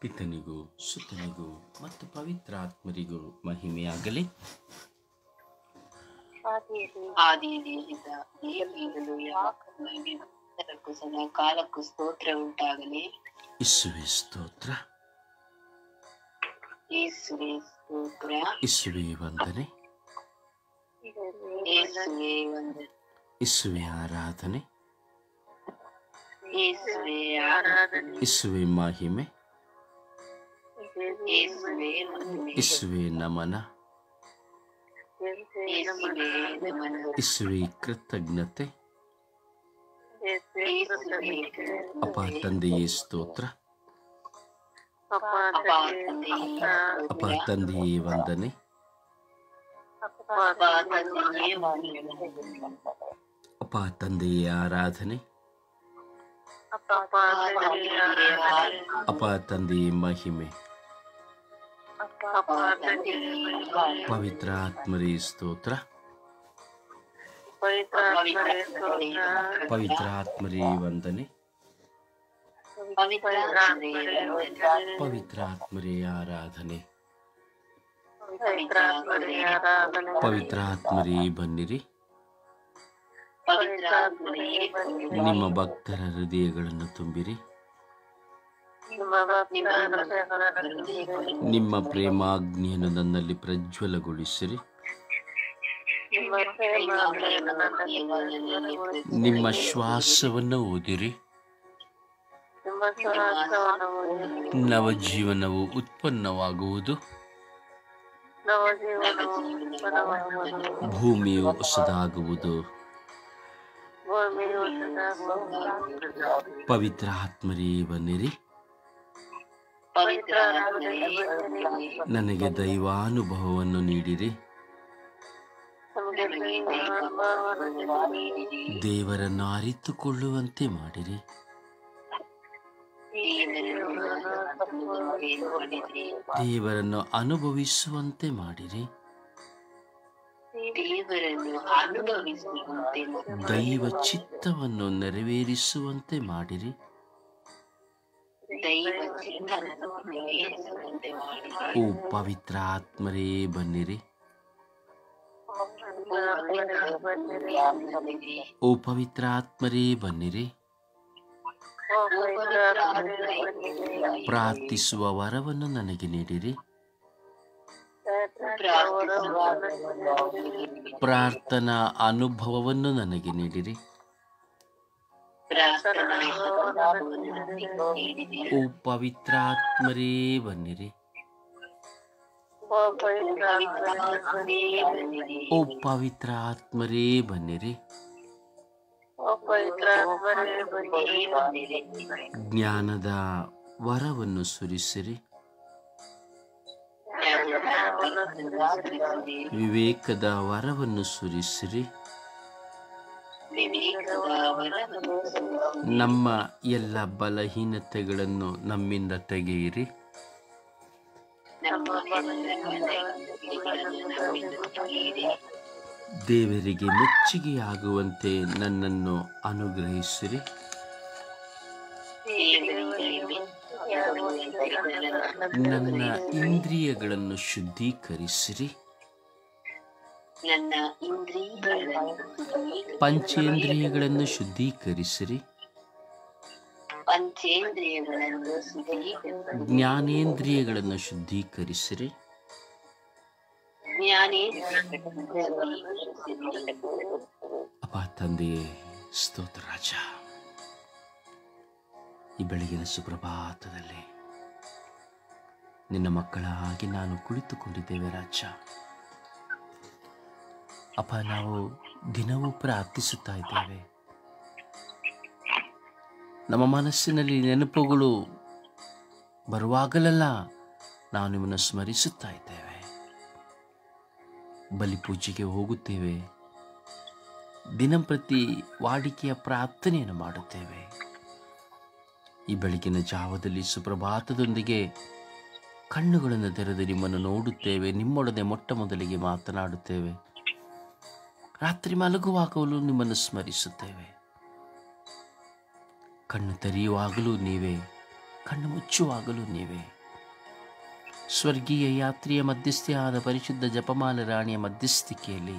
ಪಿತನಿಗೂ ಸುತನಿಗೂ ಮತ್ತು ಪವಿತ್ರಾತ್ಮರಿಗೂ ಮಹಿಮೆಯಾಗಲಿ. ಕಾಲಕ್ಕೂ ಸ್ತೋತ್ರ ಉಂಟಾಗಲಿ. ಇಸುವೆ ಸ್ತೋತ್ರ, ಯೇಸುವೆ ಸ್ತೋತ್ರ, ಇಸುವೆ ವಂದನೆ, ಯೇಸುವೆ ವಂದನೆ, ಇಸುವೆ ಆರಾಧನೆ, ಯೇಸುವೆ ಆರಾಧನೆ, ಇಸುವೆ ಮಹಿಮೆ, ಯೇಸುವೆ ಮಹಿಮೆ, ಇಸುವೆ ನಮನ, ಯೇಸುವೆ ನಮನ, ಇಸುವೆ ಕೃತಜ್ಞತೆ. ಯೇಸುವೆ ಅಪ್ಪ ತಂದೆಯೇ ಸ್ತೋತ್ರ, ಅಪ್ಪ ತಂದೆಯೇ ವಂದನೆ, ಅಪ್ಪ ತಂದೆಯೇ ಆರಾಧನೆ, ಅಪ್ಪ ತಂದೆಯೇ ಮಹಿಮೆ, ಪವಿತ್ರ ಆತ್ಮರೇ ಸ್ತೋತ್ರ, ಪವಿತ್ರ ಆತ್ಮರೇ ವಂದನೆ, ಪವಿತ್ರ ಆತ್ಮರೇ ಆರಾಧನೆ, ಪವಿತ್ರ ಆತ್ಮರೇ ಬನ್ನಿರಿ. ನಿಮ್ಮ ಭಕ್ತರ ಹೃದಯಗಳನ್ನು ತುಂಬಿರಿ. ನಿಮ್ಮ ಪ್ರೇಮಾಗ್ನಿಯನ್ನು ನನ್ನಲ್ಲಿ ಪ್ರಜ್ವಲಗೊಳಿಸಿರಿ. ನಿಮ್ಮ ಶ್ವಾಸವನ್ನು ಊದಿರಿ. ನವಜೀವನವು ಉತ್ಪನ್ನವಾಗುವುದು. ಭೂಮಿಯು ಹೊಸದಾಗುವುದು. ಪವಿತ್ರ ಆತ್ಮರೇ ಬನ್ನಿರಿ. ನನಗೆ ದೈವಾನುಭವವನ್ನು ನೀಡಿರಿ. ದೇವರನ್ನು ಅರಿತುಕೊಳ್ಳುವಂತೆ ಮಾಡಿರಿ. ದೇವರನ್ನು ಅನುಭವಿಸುವಂತೆ ಮಾಡಿರಿ. ದೈವ ಚಿತ್ತವನ್ನು ನೆರವೇರಿಸುವಂತೆ ಮಾಡಿರಿ. ಓ ಪವಿತ್ರ ಆತ್ಮರೇ ಬನ್ನಿರಿ. ಓ ಪವಿತ್ರ ಆತ್ಮರೇ ಬನ್ನಿರಿ. ಪ್ರಾರ್ಥಿಸುವ ವರವನ್ನು ನನಗೆ ನೀಡಿರಿ. ಪ್ರಾರ್ಥನಾ ಅನುಭವವನ್ನು ನನಗೆ ನೀಡಿರಿ. ಓ ಪವಿತ್ರಾತ್ಮರೇ ಬನ್ನಿರಿ. ಓ ಪವಿತ್ರ ಆತ್ಮರೇ ಬನ್ನಿರಿ. ಜ್ಞಾನದ ವರವನ್ನು ಸುರಿಸಿರಿ. ವಿವೇಕದ ವರವನ್ನು ಸುರಿಸಿರಿ. ನಮ್ಮ ಎಲ್ಲ ಬಲಹೀನತೆಗಳನ್ನು ನಮ್ಮಿಂದ ತೆಗೆಯಿರಿ. ದೇವರಿಗೆ ಮೆಚ್ಚುಗೆಯಾಗುವಂತೆ ನನ್ನನ್ನು ಅನುಗ್ರಹಿಸಿರಿ. ನನ್ನ ಇಂದ್ರಿಯಗಳನ್ನು ಶುದ್ಧೀಕರಿಸಿರಿ. ಪಂಚೇಂದ್ರಿಯಗಳನ್ನು ಶುದ್ಧೀಕರಿಸಿರಿ. ಜ್ಞಾನೇಂದ್ರಿಯಗಳನ್ನು ಶುದ್ಧೀಕರಿಸಿರಿ. ಅಪ್ಪ ತಂದೆಯೇ ಸ್ತೋತ್ರ ರಾಜ. ಈ ಬೆಳಗಿನ ಸುಪ್ರಭಾತದಲ್ಲಿ ನಿನ್ನ ಮಕ್ಕಳಾಗಿ ನಾನು ಕುಳಿತುಕೊಂಡಿದ್ದೇವೆ ರಾಜ. ಅಪ್ಪ, ನಾವು ದಿನವೂ ಪ್ರಾರ್ಥಿಸುತ್ತಾ ಇದ್ದೇವೆ. ನಮ್ಮ ಮನಸ್ಸಿನಲ್ಲಿ ನೆನಪುಗಳು ಬರುವಾಗಲೆಲ್ಲ ನಾವು ನಿಮ್ಮನ್ನು ಸ್ಮರಿಸುತ್ತಾ ಇದ್ದೇವೆ. ಬಲಿಪೂಜೆಗೆ ಹೋಗುತ್ತೇವೆ. ದಿನಂಪ್ರತಿ ವಾಡಿಕೆಯ ಪ್ರಾರ್ಥನೆಯನ್ನು ಮಾಡುತ್ತೇವೆ. ಈ ಬೆಳಗಿನ ಜಾವದಲ್ಲಿ ಸುಪ್ರಭಾತದೊಂದಿಗೆ ಕಣ್ಣುಗಳನ್ನು ತೆರೆದು ನಿಮ್ಮನ್ನು ನೋಡುತ್ತೇವೆ. ನಿಮ್ಮೊಡನೆ ಮೊಟ್ಟ ಮೊದಲಿಗೆ ಮಾತನಾಡುತ್ತೇವೆ. ರಾತ್ರಿ ಮಲಗುವಾಗಲೂ ನಿಮ್ಮನ್ನು ಸ್ಮರಿಸುತ್ತೇವೆ. ಕಣ್ಣು ತೆರೆಯುವಾಗಲೂ ನೀವೇ, ಕಣ್ಣು ಮುಚ್ಚುವಾಗಲೂ ನೀವೇ. ಸ್ವರ್ಗೀಯ ಯಾತ್ರೆಯ ಮಧ್ಯಸ್ಥೆಯಾದ ಪರಿಶುದ್ಧ ಜಪಮಾಲ ರಾಣಿಯ ಮಧ್ಯಸ್ಥಿಕೆಯಲ್ಲಿ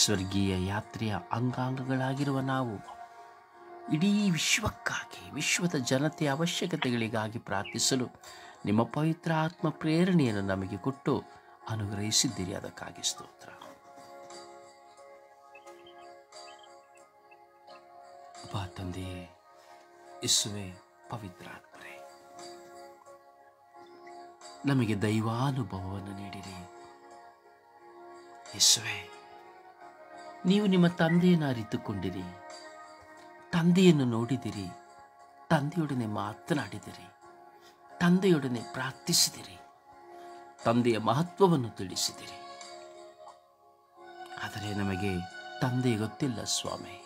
ಸ್ವರ್ಗೀಯ ಯಾತ್ರೆಯ ಅಂಗಾಂಗಗಳಾಗಿರುವ ನಾವು ಇಡೀ ವಿಶ್ವಕ್ಕಾಗಿ, ವಿಶ್ವದ ಜನತೆಯ ಅವಶ್ಯಕತೆಗಳಿಗಾಗಿ ಪ್ರಾರ್ಥಿಸಲು ನಿಮ್ಮ ಪವಿತ್ರ ಆತ್ಮ ಪ್ರೇರಣೆಯನ್ನು ನಮಗೆ ಕೊಟ್ಟು ಅನುಗ್ರಹಿಸಿದ್ದೀರಿ. ಅದಕ್ಕಾಗಿ ಸ್ತೋತ್ರ. ಅಪ್ಪಾ ತಂದೆಯೇ, ಯೇಸುವೇ, ಪವಿತ್ರಾತ್ಮರೇ, ನಮಗೆ ದೈವಾನುಭವವನ್ನು ನೀಡಿರಿ. ಯೇಸುವೇ, ನೀವು ನಿಮ್ಮ ತಂದೆಯನ್ನು ಅರಿತುಕೊಂಡಿರಿ, ತಂದೆಯನ್ನು ನೋಡಿದಿರಿ, ತಂದೆಯೊಡನೆ ಮಾತನಾಡಿದಿರಿ, ತಂದೆಯೊಡನೆ ಪ್ರಾರ್ಥಿಸಿದಿರಿ, ತಂದೆಯ ಮಹತ್ವವನ್ನು ತಿಳಿಸಿದಿರಿ. ಆದರೆ ನಮಗೆ ತಂದೆ ಗೊತ್ತಿಲ್ಲ ಸ್ವಾಮಿ.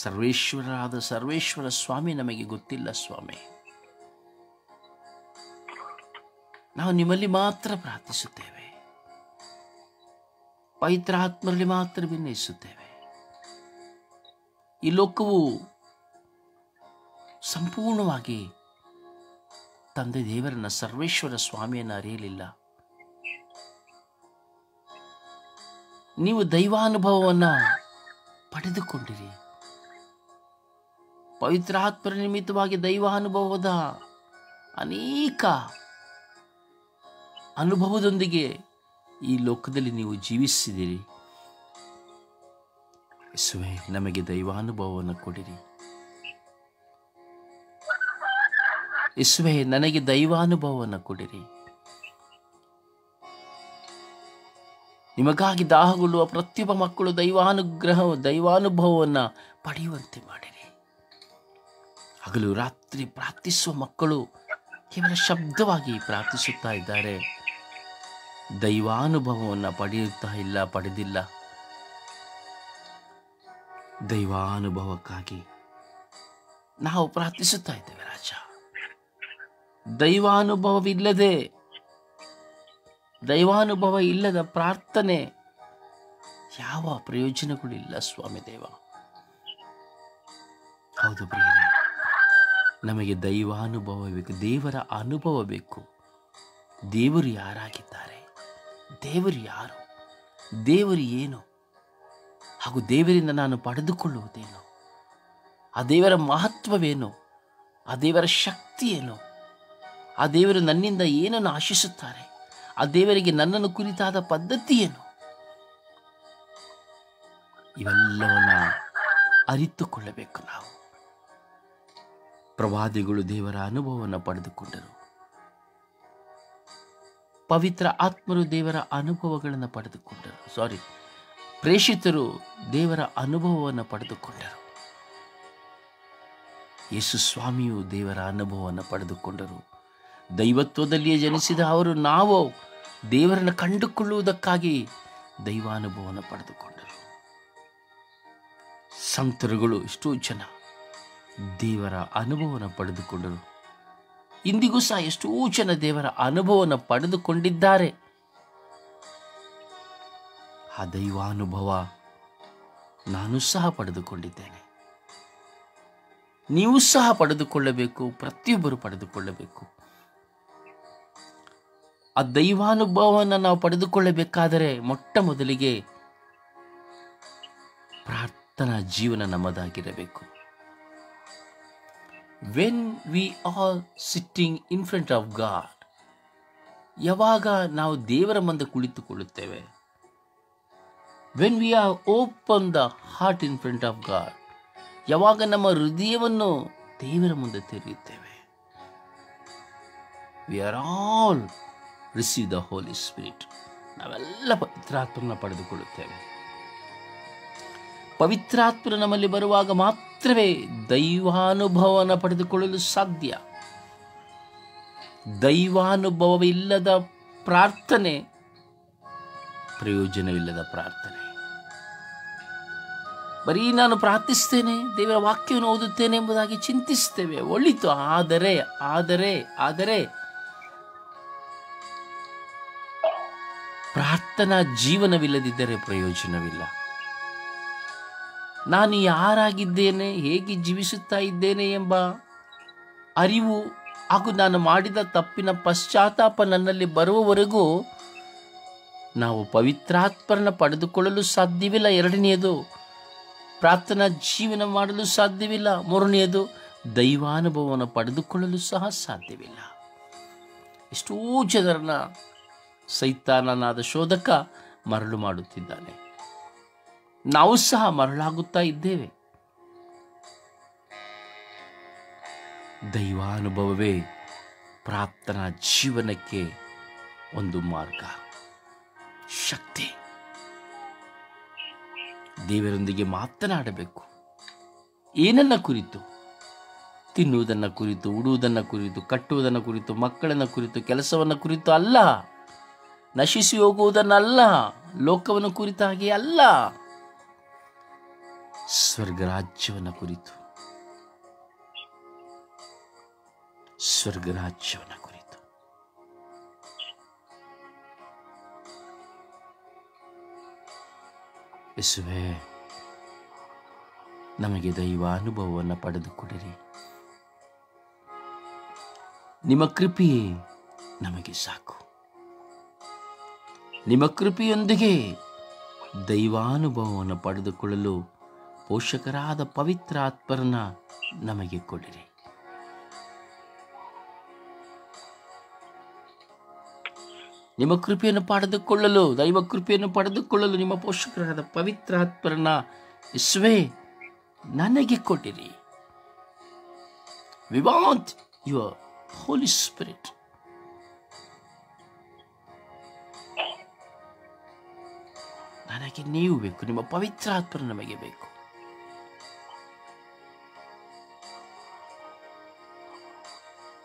ಸರ್ವೇಶ್ವರರಾದ ಸರ್ವೇಶ್ವರ ಸ್ವಾಮಿ ನಮಗೆ ಗೊತ್ತಿಲ್ಲ ಸ್ವಾಮಿ. ನಾವು ನಿಮ್ಮಲ್ಲಿ ಮಾತ್ರ ಪ್ರಾರ್ಥಿಸುತ್ತೇವೆ, ಪವಿತ್ರ ಆತ್ಮರಲ್ಲಿ ಮಾತ್ರ ವಿನಯಿಸುತ್ತೇವೆ. ಈ ಲೋಕವು ಸಂಪೂರ್ಣವಾಗಿ ತಂದೆ ದೇವರನ್ನ, ಸರ್ವೇಶ್ವರ ಸ್ವಾಮಿಯನ್ನು ಅರಿಯಲಿಲ್ಲ. ನೀವು ದೈವಾನುಭವವನ್ನು ಪಡೆದುಕೊಂಡಿರಿ. ಪವಿತ್ರಾತ್ಮರ ನಿಮಿತ್ತವಾಗಿ ದೈವಾನುಭವದ ಅನೇಕ ಅನುಭವದೊಂದಿಗೆ ಈ ಲೋಕದಲ್ಲಿ ನೀವು ಜೀವಿಸಿದಿರಿ. ಯೇಸುವೇ, ನಮಗೆ ದೈವಾನುಭವವನ್ನು ಕೊಡಿರಿ. ಯೇಸುವೇ, ನನಗೆ ದೈವಾನುಭವವನ್ನು ಕೊಡಿರಿ. ನಿಮಗಾಗಿ ದಾಹಗೊಳ್ಳುವ ಪ್ರತಿಯೊಬ್ಬ ಮಕ್ಕಳು ದೈವಾನುಭವವನ್ನು ಪಡೆಯುವಂತೆ ಮಾಡಿರಿ. ಹಗಲು ರಾತ್ರಿ ಪ್ರಾರ್ಥಿಸುವ ಮಕ್ಕಳು ಕೇವಲ ಶಬ್ದವಾಗಿ ಪ್ರಾರ್ಥಿಸುತ್ತಾ ಇದ್ದಾರೆ, ದೈವಾನುಭವವನ್ನು ಪಡೆದಿಲ್ಲ. ದೈವಾನುಭವಕ್ಕಾಗಿ ನಾವು ಪ್ರಾರ್ಥಿಸುತ್ತಾ ಇದ್ದೇವೆ ರಾಜ. ದೈವಾನುಭವ ಇಲ್ಲದ ಪ್ರಾರ್ಥನೆ ಯಾವ ಪ್ರಯೋಜನಗಳಿಲ್ಲ ಸ್ವಾಮಿ ದೇವ. ಹೌದು ಪ್ರಿಯರೇ, ನಮಗೆ ದೈವಾನುಭವ ಬೇಕು, ದೇವರ ಅನುಭವ ಬೇಕು. ದೇವರು ಯಾರಾಗಿದ್ದಾರೆ, ದೇವರು ಯಾರು, ದೇವರು ಏನು, ಹಾಗೂ ದೇವರಿಂದ ನಾನು ಪಡೆದುಕೊಳ್ಳುವುದೇನು, ಆ ದೇವರ ಮಹತ್ವವೇನು, ಆ ದೇವರ ಶಕ್ತಿ ಏನು, ಆ ದೇವರು ನನ್ನಿಂದ ಏನನ್ನು ಆಶಿಸುತ್ತಾರೆ, ಆ ದೇವರಿಗೆ ನನ್ನನ್ನು ಕುರಿತಾದ ಪದ್ಧತಿ ಏನು, ಇವೆಲ್ಲವನ್ನ ಅರಿತುಕೊಳ್ಳಬೇಕು ನಾವು. ಪ್ರವಾದಿಗಳು ದೇವರ ಅನುಭವವನ್ನು ಪಡೆದುಕೊಂಡರು, ಪವಿತ್ರ ಆತ್ಮರು ದೇವರ ಅನುಭವಗಳನ್ನು ಪಡೆದುಕೊಂಡರು. ಪ್ರೇಷಿತರು ದೇವರ ಅನುಭವವನ್ನು ಪಡೆದುಕೊಂಡರು. ಯೇಸು ಸ್ವಾಮಿಯು ದೇವರ ಅನುಭವವನ್ನು ಪಡೆದುಕೊಂಡರು. ದೈವತ್ವದಲ್ಲಿಯೇ ಜನಿಸಿದ ಅವರು ನಾವು ದೇವರನ್ನು ಕಂಡುಕೊಳ್ಳುವುದಕ್ಕಾಗಿ ದೈವಾನುಭವವನ್ನು ಪಡೆದುಕೊಂಡರು. ಸಂತರುಗಳು ಎಷ್ಟೋ ಜನ ದೇವರ ಅನುಭವವನ್ನು ಪಡೆದುಕೊಂಡರು. ಇಂದಿಗೂ ಸಹ ಎಷ್ಟೋ ಜನ ದೇವರ ಅನುಭವವನ್ನು ಪಡೆದುಕೊಂಡಿದ್ದಾರೆ. ಆ ದೈವಾನುಭವ ನಾನು ಸಹ ಪಡೆದುಕೊಂಡಿದ್ದೇನೆ, ನೀವು ಸಹ ಪಡೆದುಕೊಳ್ಳಬೇಕು, ಪ್ರತಿಯೊಬ್ಬರು ಪಡೆದುಕೊಳ್ಳಬೇಕು. ಆ ದೈವಾನುಭವವನ್ನು ನಾವು ಪಡೆದುಕೊಳ್ಳಬೇಕಾದರೆ ಮೊಟ್ಟ ಮೊದಲಿಗೆ ಪ್ರಾರ್ಥನಾ ಜೀವನ ನಮ್ಮದಾಗಿರಬೇಕು. When we are sitting in front of God, ಯಾವಾಗ ನಾವು ದೇವರ ಮುಂದೆ ಕುಳಿತುಕೊಳ್ಳುತ್ತೇವೆ, when we are open the heart in front of God, ಯಾವಾಗ ನಮ್ಮ ಹೃದಯವನ್ನು ದೇವರ ಮುಂದೆ ತೆರೆಯುತ್ತೇವೆ, we are all receive the holy spirit, ನಾವೆಲ್ಲ ಪವಿತ್ರಾತ್ಮನ ಪಡೆದುಕೊಳ್ಳುತ್ತೇವೆ. ಪವಿತ್ರಾತ್ಮರು ನಮ್ಮಲ್ಲಿ ಬರುವಾಗ ಮಾತ್ರವೇ ದೈವಾನುಭವವನ್ನು ಪಡೆದುಕೊಳ್ಳಲು ಸಾಧ್ಯ. ದೈವಾನುಭವವಿಲ್ಲದ ಪ್ರಾರ್ಥನೆ ಪ್ರಯೋಜನವಿಲ್ಲದ ಪ್ರಾರ್ಥನೆ. ಬರೀ ನಾನು ಪ್ರಾರ್ಥಿಸ್ತೇನೆ, ದೇವರ ವಾಕ್ಯವನ್ನು ಓದುತ್ತೇನೆ ಎಂಬುದಾಗಿ ಚಿಂತಿಸ್ತೇವೆ, ಒಳಿತು. ಆದರೆ ಆದರೆ ಆದರೆ ಪ್ರಾರ್ಥನಾ ಜೀವನವಿಲ್ಲದಿದ್ದರೆ ಪ್ರಯೋಜನವಿಲ್ಲ. ನಾನು ಯಾರಾಗಿದ್ದೇನೆ, ಹೇಗೆ ಜೀವಿಸುತ್ತಾ ಇದ್ದೇನೆ ಎಂಬ ಅರಿವು ಹಾಗೂ ನಾನು ಮಾಡಿದ ತಪ್ಪಿನ ಪಶ್ಚಾತ್ತಾಪ ನನ್ನಲ್ಲಿ ಬರುವವರೆಗೂ ನಾವು ಪವಿತ್ರಾತ್ಮರನ್ನು ಪಡೆದುಕೊಳ್ಳಲು ಸಾಧ್ಯವಿಲ್ಲ. ಎರಡನೆಯದು, ಪ್ರಾರ್ಥನಾ ಜೀವನ ಮಾಡಲು ಸಾಧ್ಯವಿಲ್ಲ. ಮೂರನೆಯದು, ದೈವಾನುಭವವನ್ನು ಪಡೆದುಕೊಳ್ಳಲು ಸಹ ಸಾಧ್ಯವಿಲ್ಲ. ಎಷ್ಟೋ ಜನರನ್ನ ಸೈತಾನನಾದ ಶೋಧಕ ಮರಳು ಮಾಡುತ್ತಿದ್ದಾನೆ. ನಾವು ಸಹ ಮರಳಾಗುತ್ತಾ ಇದ್ದೇವೆ. ದೈವಾನುಭವವೇ ಪ್ರಾರ್ಥನಾ ಜೀವನಕ್ಕೆ ಒಂದು ಮಾರ್ಗ, ಶಕ್ತಿ. ದೇವರೊಂದಿಗೆ ಮಾತನಾಡಬೇಕು. ಏನನ್ನ ಕುರಿತು? ತಿನ್ನುವುದನ್ನ ಕುರಿತು, ಉಡುವುದನ್ನ ಕುರಿತು, ಕಟ್ಟುವುದನ್ನ ಕುರಿತು, ಮಕ್ಕಳನ್ನ ಕುರಿತು, ಕೆಲಸವನ್ನ ಕುರಿತು ಅಲ್ಲ. ನಶಿಸಿ ಹೋಗುವುದನ್ನಲ್ಲ, ಲೋಕವನ್ನು ಕುರಿತಾಗಿ ಅಲ್ಲ, ಸ್ವರ್ಗರಾಜ್ಯವನ್ನ ಕುರಿತು, ಸ್ವರ್ಗರಾಜ್ಯವನ್ನ ಕುರಿತು. ಯೇಸುವೇ, ನಮಗೆ ದೈವಾನುಭವವನ್ನು ಪಡೆದುಕೊಡಿರಿ. ನಿಮ್ಮ ಕೃಪೆಯೇ ನಮಗೆ ಸಾಕು. ನಿಮ್ಮ ಕೃಪೆಯೊಂದಿಗೆ ದೈವಾನುಭವವನ್ನು ಪಡೆದುಕೊಳ್ಳಲು ಪೋಷಕರಾದ ಪವಿತ್ರಾತ್ಮರನ್ನ ನಮಗೆ ಕೊಡಿರಿ. ನಿಮ್ಮ ಕೃಪೆಯನ್ನು ಪಡೆದುಕೊಳ್ಳಲು, ದೈವ ಕೃಪೆಯನ್ನು ಪಡೆದುಕೊಳ್ಳಲು ನಿಮ್ಮ ಪೋಷಕರಾದ ಪವಿತ್ರಾತ್ಮರನ್ನ ಯೇಸುವೇ ನನಗೆ ಕೊಡಿರಿ. We want your Holy Spirit. ನನಗೆ ನೀವು ಬೇಕು, ನಿಮ್ಮ ಪವಿತ್ರಾತ್ಮರು ನಮಗೆ ಬೇಕು.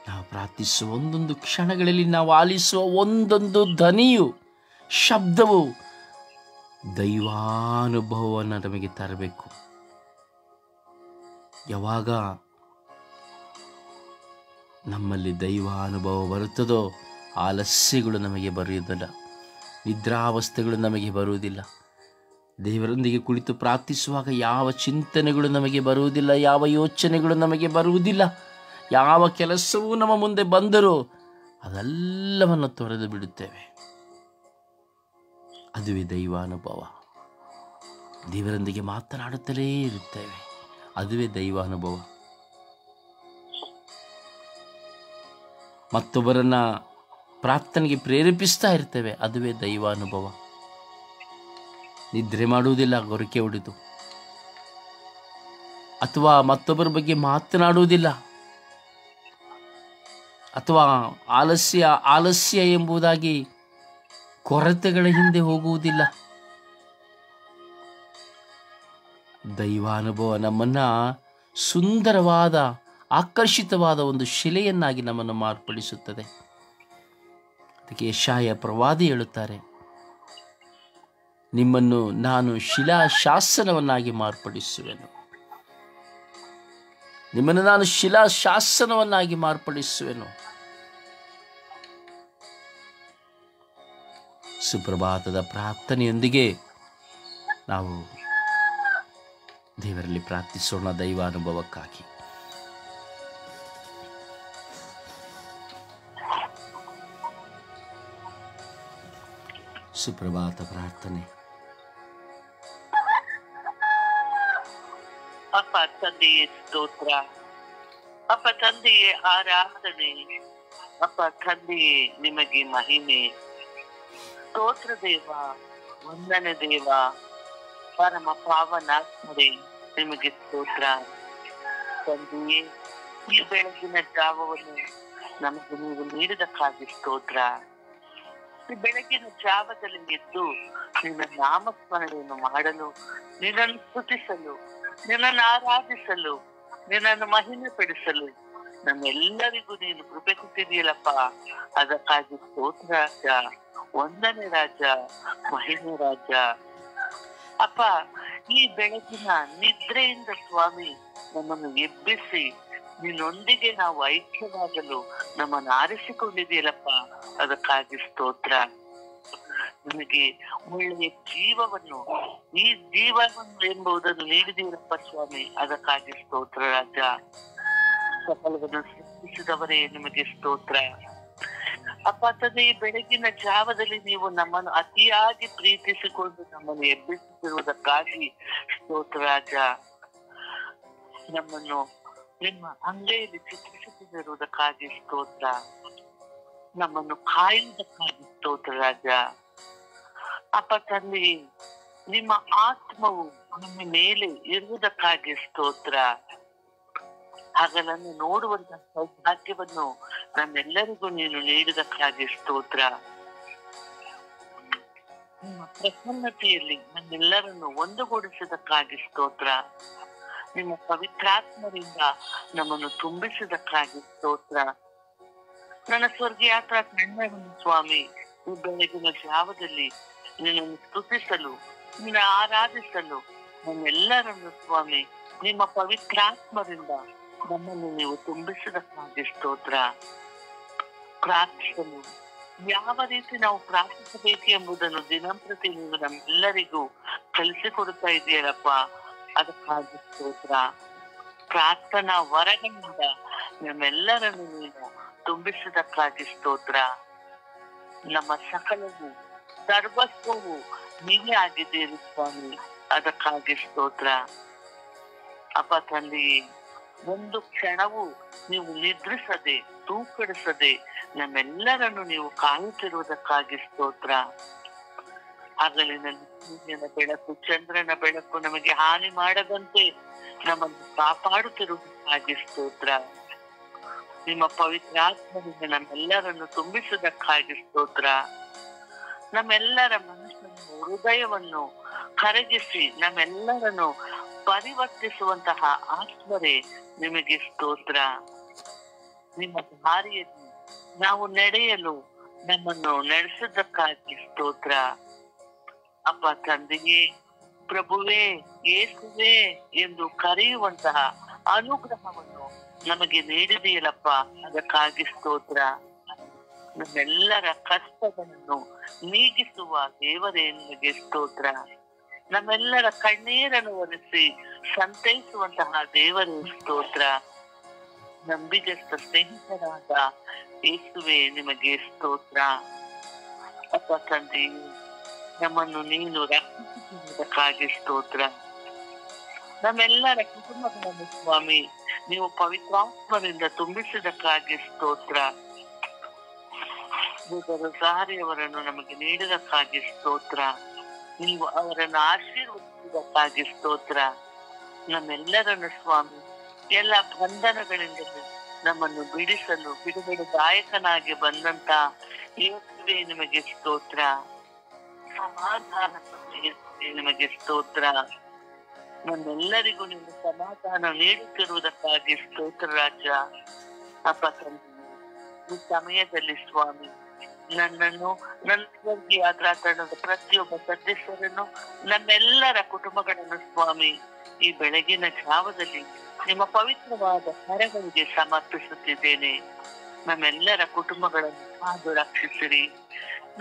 ನಾವು ಪ್ರಾರ್ಥಿಸುವ ಒಂದೊಂದು ಕ್ಷಣಗಳಲ್ಲಿ ನಾವು ಆಲಿಸುವ ಒಂದೊಂದು ಧ್ವನಿಯು, ಶಬ್ದವು ದೈವಾನುಭವವನ್ನು ನಮಗೆ ತರಬೇಕು. ಯಾವಾಗ ನಮ್ಮಲ್ಲಿ ದೈವಾನುಭವ ಬರುತ್ತದೋ ಆಲಸ್ಯಗಳು ನಮಗೆ ಬರುವುದಿಲ್ಲ, ನಿದ್ರಾವಸ್ಥೆಗಳು ನಮಗೆ ಬರುವುದಿಲ್ಲ. ದೇವರೊಂದಿಗೆ ಕುಳಿತು ಪ್ರಾರ್ಥಿಸುವಾಗ ಯಾವ ಚಿಂತನೆಗಳು ನಮಗೆ ಬರುವುದಿಲ್ಲ, ಯಾವ ಯೋಚನೆಗಳು ನಮಗೆ ಬರುವುದಿಲ್ಲ. ಯಾವ ಕೆಲಸವೂ ನಮ್ಮ ಮುಂದೆ ಬಂದರೂ ಅದೆಲ್ಲವನ್ನು ತೊರೆದು ಬಿಡುತ್ತೇವೆ. ಅದುವೇ ದೈವಾನುಭವ. ದೇವರೊಂದಿಗೆ ಮಾತನಾಡುತ್ತಲೇ ಇರುತ್ತೇವೆ, ಅದುವೇ ದೈವಾನುಭವ. ಮತ್ತೊಬ್ಬರನ್ನ ಪ್ರಾರ್ಥನೆಗೆ ಪ್ರೇರೇಪಿಸ್ತಾ ಇರ್ತೇವೆ, ಅದುವೇ ದೈವಾನುಭವ. ನಿದ್ರೆ ಮಾಡುವುದಿಲ್ಲ ಗೊರಕೆ ಹೊಡೆದು, ಅಥವಾ ಮತ್ತೊಬ್ಬರ ಬಗ್ಗೆ ಮಾತನಾಡುವುದಿಲ್ಲ, ಅಥವಾ ಆಲಸ್ಯ ಎಂಬುದಾಗಿ ಕೊರತೆಗಳ ಹಿಂದೆ ಹೋಗುವುದಿಲ್ಲ. ದೈವಾನುಭವ ನಮ್ಮನ್ನ ಸುಂದರವಾದ, ಆಕರ್ಷಿತವಾದ ಒಂದು ಶಿಲೆಯನ್ನಾಗಿ ನಮ್ಮನ್ನು ಮಾರ್ಪಡಿಸುತ್ತದೆ. ಅದಕ್ಕೆ ಯೆಶಾಯ ಪ್ರವಾದಿ ಹೇಳುತ್ತಾರೆ, ನಿಮ್ಮನ್ನು ನಾನು ಶಿಲಾಶಾಸನವನ್ನಾಗಿ ಮಾರ್ಪಡಿಸುವೆನು. ನಿಮ್ಮನ್ನು ನಾನು ಶಿಲಾಶಾಸನವನ್ನಾಗಿ ಮಾರ್ಪಡಿಸುವೆನು. ಸುಪ್ರಭಾತದ ಪ್ರಾರ್ಥನೆಯೊಂದಿಗೆ ನಾವು ದೇವರಲ್ಲಿ ಪ್ರಾರ್ಥಿಸೋಣ ದೈವಾನುಭವಕ್ಕಾಗಿ. ಸುಪ್ರಭಾತ ಪ್ರಾರ್ಥನೆ. ಅಪ್ಪ ತಂದೆಯೇ ಸ್ತೋತ್ರ, ಅಪ್ಪ ತಂದೆಯೇ ಆರಾಧನೆ, ಅಪ್ಪ ತಂದೆಯೇ ನಿಮಗೆ ಮಹಿಮೆ. ಸ್ತೋತ್ರ ದೇವ, ವಂದನೆ ದೇವ, ಪರಮ ಪಾವನಾತ್ಮರೇ ನಿಮಗೆ ಸ್ತೋತ್ರ. ತಂದೆಯೇ, ಈ ಬೆಳಗಿನ ಜಾವವನ್ನು ನಮಗೆ ನೀವು ನೀಡಿದಕ್ಕಾಗಿ ಸ್ತೋತ್ರ. ಈ ಬೆಳಗಿನ ಜಾವದಲ್ಲಿ ಎದ್ದು ನಿನ್ನ ನಾಮಸ್ಮರಣೆಯನ್ನು ಮಾಡಲು, ನಿನ್ನನ್ನು ಸ್ತುತಿಸಲು, ನಿನ್ನನ್ನು ಆರಾಧಿಸಲು, ನಿನ್ನನ್ನು ಮಹಿಮೆ ಪಡಿಸಲು ನಮ್ಮೆಲ್ಲರಿಗೂ ನೀನು ಕೃಪೆ ಕೊಟ್ಟಿದೆಯಲ್ಲಪ್ಪ. ಅದಕ್ಕಾಗಿ ಸ್ತೋತ್ರ ರಾಜ, ವಂದನೆ ರಾಜ, ಮಹಿಮೆ ರಾಜ. ಅಪ್ಪ, ಈ ಬೆಳಗಿನ ನಿದ್ರೆಯಿಂದ ಸ್ವಾಮಿ ನಮ್ಮನ್ನು ಎಬ್ಬಿಸಿ ನಿನ್ನೊಂದಿಗೆ ನಾವು ಐಕ್ಯವಾಗಲು ನಮ್ಮನ್ನು ಆರಿಸಿಕೊಂಡಿದೆಯಲ್ಲಪ್ಪ. ಅದಕ್ಕಾಗಿ ಸ್ತೋತ್ರ. ನಿಮಗೆ ಒಳ್ಳೆಯ ಜೀವವನ್ನು, ಈ ಜೀವವನ್ನು ಎಂಬುದನ್ನು ನೀಡಿದೀರಪ್ಪ ಸ್ವಾಮಿ. ಅದಕ್ಕಾಗಿ ಸ್ತೋತ್ರ ರಾಜ. ಸಕಲವನ್ನು ಸೃಷ್ಟಿಸಿದವರೇ ನಿಮಗೆ ಸ್ತೋತ್ರ. ಅಪ್ಪ ತಂದೆ, ಈ ಬೆಳಗಿನ ಜಾವದಲ್ಲಿ ನೀವು ನಮ್ಮನ್ನು ಅತಿಯಾಗಿ ಪ್ರೀತಿಸಿಕೊಂಡು ನಮ್ಮನ್ನು ಎಬ್ಬಿಸುತ್ತಿರುವುದಕ್ಕಾಗಿ ಸ್ತೋತ್ರ ರಾಜ. ನಮ್ಮನ್ನು ನಿಮ್ಮ ಅಂಗೈಯಲ್ಲಿ ಚಿತ್ರಿಸುತ್ತಿರುವುದಕ್ಕಾಗಿ ಸ್ತೋತ್ರ. ನಮ್ಮನ್ನು ಕಾಯುವುದಕ್ಕಾಗಿ ಸ್ತೋತ್ರ ರಾಜ. ಅಪ್ಪ ತಂದೆ, ನಿಮ್ಮ ಆತ್ಮವು ನಮ್ಮ ಮೇಲೆ ಇರುವುದಕ್ಕಾಗಿ ಸ್ತೋತ್ರ. ಹಗಲನ್ನು ನೋಡುವಂತಹ ಸೌಭಾಗ್ಯವನ್ನು ನಮ್ಮೆಲ್ಲರಿಗೂ ನೀನು ನೀಡಿದಕ್ಕಾಗಿ ಸ್ತೋತ್ರ. ನಿಮ್ಮ ಪ್ರಸನ್ನತೆಯಲ್ಲಿ ನಮ್ಮೆಲ್ಲರನ್ನು ಒಂದುಗೂಡಿಸಿದಕ್ಕಾಗಿ ಸ್ತೋತ್ರ. ನಿಮ್ಮ ಪವಿತ್ರಾತ್ಮರಿಂದ ನಮ್ಮನ್ನು ತುಂಬಿಸಿದಕ್ಕಾಗಿ ಸ್ತೋತ್ರ. ನನ್ನ ಸ್ವರ್ಗೀಯಾತ್ರ ಕಣ್ಣನ್ನು ಸ್ವಾಮಿ, ಈ ಬೆಳಗಿನ ಜಾವದಲ್ಲಿ ನಿನ್ನನ್ನು ಸ್ತುತಿಸಲು, ನಿನ್ನ ಆರಾಧಿಸಲು ನಮ್ಮೆಲ್ಲರನ್ನು ಸ್ವಾಮಿ ನಿಮ್ಮ ಪವಿತ್ರಾತ್ಮರಿಂದ ನಮ್ಮನ್ನು ನೀವು ತುಂಬಿಸಿದಕ್ಕಾಗಿ ಸ್ತೋತ್ರ. ಪ್ರಾರ್ಥಿಸಲು ಯಾವ ರೀತಿ ನಾವು ಪ್ರಾರ್ಥಿಸಬೇಕು ಎಂಬುದನ್ನು ದಿನಂಪ್ರತಿ ನೀವು ನಮ್ಮೆಲ್ಲರಿಗೂ ಕಲಿಸಿಕೊಡುತ್ತಾ ಇದೆಯಲ್ಲಪ್ಪ, ಅದಕ್ಕಾಗಿ ಸ್ತೋತ್ರ. ಪ್ರಾರ್ಥನಾ ವರಗಳಿಂದ ನಮ್ಮೆಲ್ಲರನ್ನು ನೀವು ತುಂಬಿಸಿದಕ್ಕಾಗಿ ಸ್ತೋತ್ರ. ನಮ್ಮ ಸಕಲವು ಸರ್ವಸ್ವವು ನೀವೇ ಆಗಿದ್ದೀರಿ ಸ್ವಾಮಿ, ಅದಕ್ಕಾಗಿ ಸ್ತೋತ್ರ. ಅಪ್ಪ ತಂದೆ, ಒಂದು ಕ್ಷಣವೂ ನೀವು ನಿದ್ರಿಸದೆ ತೂಕಡಿಸದೆ ನಮ್ಮೆಲ್ಲರನ್ನು ನೀವು ಕಾಯುತ್ತಿರುವುದಕ್ಕಾಗಿ ಸ್ತೋತ್ರ. ಹಗಲಿನಲ್ಲಿ ಸೂರ್ಯನ ಬೆಳಕು, ಚಂದ್ರನ ಬೆಳಕು ನಮಗೆ ಹಾನಿ ಮಾಡದಂತೆ ನಮ್ಮನ್ನು ಕಾಪಾಡುತ್ತಿರುವುದಕ್ಕಾಗಿ ಸ್ತೋತ್ರ. ನಿಮ್ಮ ಪವಿತ್ರಾತ್ಮದಿಂದ ನಮ್ಮೆಲ್ಲರನ್ನು ತುಂಬಿಸುವುದಕ್ಕಾಗಿ ಸ್ತೋತ್ರ. ನಮ್ಮೆಲ್ಲರ ಮನಸ್ಸನ್ನು, ಹೃದಯವನ್ನು ಕರಗಿಸಿ ನಮ್ಮೆಲ್ಲರನ್ನು ಪರಿವರ್ತಿಸುವಂತಹ ಆತ್ಮರೇ ನಿಮಗೆ ಸ್ತೋತ್ರ. ನಿಮ್ಮ ದಾರಿಯಲ್ಲಿ ನಾವು ನಡೆಯಲು ನಮ್ಮನ್ನು ನಡೆಸಿದ್ದಕ್ಕಾಗಿ ಸ್ತೋತ್ರ. ಅಪ್ಪ ತಂದೆಯೇ, ಪ್ರಭುವೇ, ಯೇಸುವೇ ಎಂದು ಕರೆಯುವಂತಹ ಅನುಗ್ರಹವನ್ನು ನಮಗೆ ನೀಡಿದೆಯಲ್ಲಪ್ಪ, ಅದಕ್ಕಾಗಿ ಸ್ತೋತ್ರ. ನಮ್ಮೆಲ್ಲರ ಕಷ್ಟಗಳನ್ನು ನೀಗಿಸುವ ದೇವರೇ ನಿಮಗೆ ಸ್ತೋತ್ರ. ನಮ್ಮೆಲ್ಲರ ಕಣ್ಣೀರನ್ನು ಒರೆಸಿ ಸಂತೈಸುವಂತಹ ದೇವರೇ ಸ್ತೋತ್ರ. ನಂಬಿಗಸ್ತ ಸ್ನೇಹಿತರಾದ ಯೇಸುವೇ ನಿಮಗೆ ಸ್ತೋತ್ರ. ಅಪ್ಪ ತಂದೆ, ನಮ್ಮನ್ನು ನೀನು ರಕ್ಷಿಸುವುದಕ್ಕಾಗಿ ಸ್ತೋತ್ರ. ನಮ್ಮೆಲ್ಲರ ಕುಟುಂಬಗಳನ್ನು ಸ್ವಾಮಿ ನೀವು ಪವಿತ್ರಾತ್ಮರಿಂದ ತುಂಬಿಸಿದಕ್ಕಾಗಿ ಸ್ತೋತ್ರ. ಸಾರಿಯವರನ್ನು ನಮಗೆ ನೀಡಿದಕ್ಕಾಗಿ ಸ್ತೋತ್ರ. ನೀವು ಅವರನ್ನು ಆಶೀರ್ವದಿಸುವುದಕ್ಕಾಗಿ ಸ್ತೋತ್ರ. ನಮ್ಮೆಲ್ಲರನ್ನು ಸ್ವಾಮಿ ಎಲ್ಲ ಬಂಧನಗಳಿಂದ ನಮ್ಮನ್ನು ಬಿಡಿಸಲು ಬಿಡುಗಡೆದಾಯಕನಾಗಿ ಬಂದಂತ ಯೇಸುವೇ ನಿಮಗೆ ಸ್ತೋತ್ರ. ಸಮಾಧಾನ ನಿಮಗೆ ಸ್ತೋತ್ರ. ನಮ್ಮೆಲ್ಲರಿಗೂ ನೀವು ಸಮಾಧಾನ ನೀಡುತ್ತಿರುವುದಕ್ಕಾಗಿ ಸ್ತೋತ್ರ ರಾಜ. ಅಪ್ಪ ತಂದೆ, ಈ ಸಮಯದಲ್ಲಿ ಸ್ವಾಮಿ ನನ್ನನ್ನು, ನನ್ನ ಸ್ವರ್ಗೀಯ ಯಾತ್ರಾತರಣದ ಪ್ರತಿಯೊಬ್ಬ ಸದಸ್ಯರನ್ನು, ನಮ್ಮೆಲ್ಲರ ಕುಟುಂಬಗಳನ್ನು ಸ್ವಾಮಿ ಈ ಬೆಳಗಿನ ಜಾವದಲ್ಲಿ ನಿಮ್ಮ ಪವಿತ್ರವಾದ ಕರಗಳಿಗೆ ಸಮರ್ಪಿಸುತ್ತಿದ್ದೇನೆ. ನಮ್ಮೆಲ್ಲರ ಕುಟುಂಬಗಳನ್ನು ಕಾದು ರಕ್ಷಿಸಿರಿ.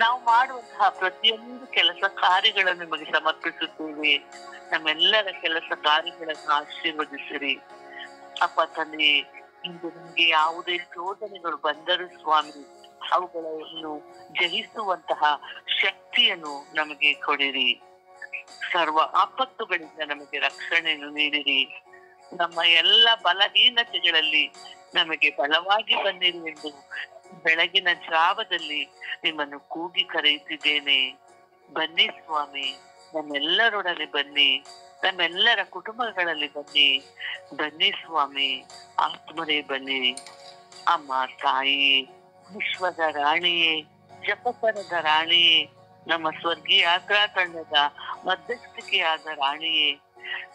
ನಾವು ಮಾಡುವಂತಹ ಪ್ರತಿಯೊಂದು ಕೆಲಸ ಕಾರ್ಯಗಳನ್ನು ನಿಮಗೆ ಸಮರ್ಪಿಸುತ್ತೇವೆ. ನಮ್ಮೆಲ್ಲರ ಕೆಲಸ ಕಾರ್ಯಗಳನ್ನು ಆಶೀರ್ವದಿಸಿರಿ. ಅಪ್ಪ ತಂದೆ, ಇಂದು ನಮಗೆ ಯಾವುದೇ ಶೋಧನೆಗಳು ಬಂದರೂ ಸ್ವಾಮಿ ಅವುಗಳನ್ನು ಜಯಿಸುವಂತಹ ಶಕ್ತಿಯನ್ನು ನಮಗೆ ಕೊಡಿರಿ. ಸರ್ವ ಆಪತ್ತುಗಳಿಂದ ನಮಗೆ ರಕ್ಷಣೆಯನ್ನು ನೀಡಿರಿ. ನಮ್ಮ ಎಲ್ಲ ಬಲಹೀನತೆಗಳಲ್ಲಿ ನಮಗೆ ಬಲವಾಗಿ ಬನ್ನಿರಿ ಎಂದು ಬೆಳಗಿನ ಜಾವದಲ್ಲಿ ನಿಮ್ಮನ್ನು ಕೂಗಿ ಕರೆಯುತ್ತಿದ್ದೇನೆ. ಬನ್ನಿ ಸ್ವಾಮಿ, ನಮ್ಮೆಲ್ಲರೊಡನೆ ಬನ್ನಿ, ನಮ್ಮೆಲ್ಲರ ಕುಟುಂಬಗಳಲ್ಲಿ ಬನ್ನಿ. ಬನ್ನಿ ಸ್ವಾಮಿ, ಆತ್ಮರೇ ಬನ್ನಿ. ಅಮ್ಮ ತಾಯಿ, ವಿಶ್ವದ ರಾಣಿಯೇ, ಜಪಪರದ ರಾಣಿಯೇ, ನಮ್ಮ ಸ್ವರ್ಗೀಯ ಯಾತ್ರಾ ತಂಡದ ಮಧ್ಯಸ್ಥಿಕೆಯಾದ ರಾಣಿಯೇ,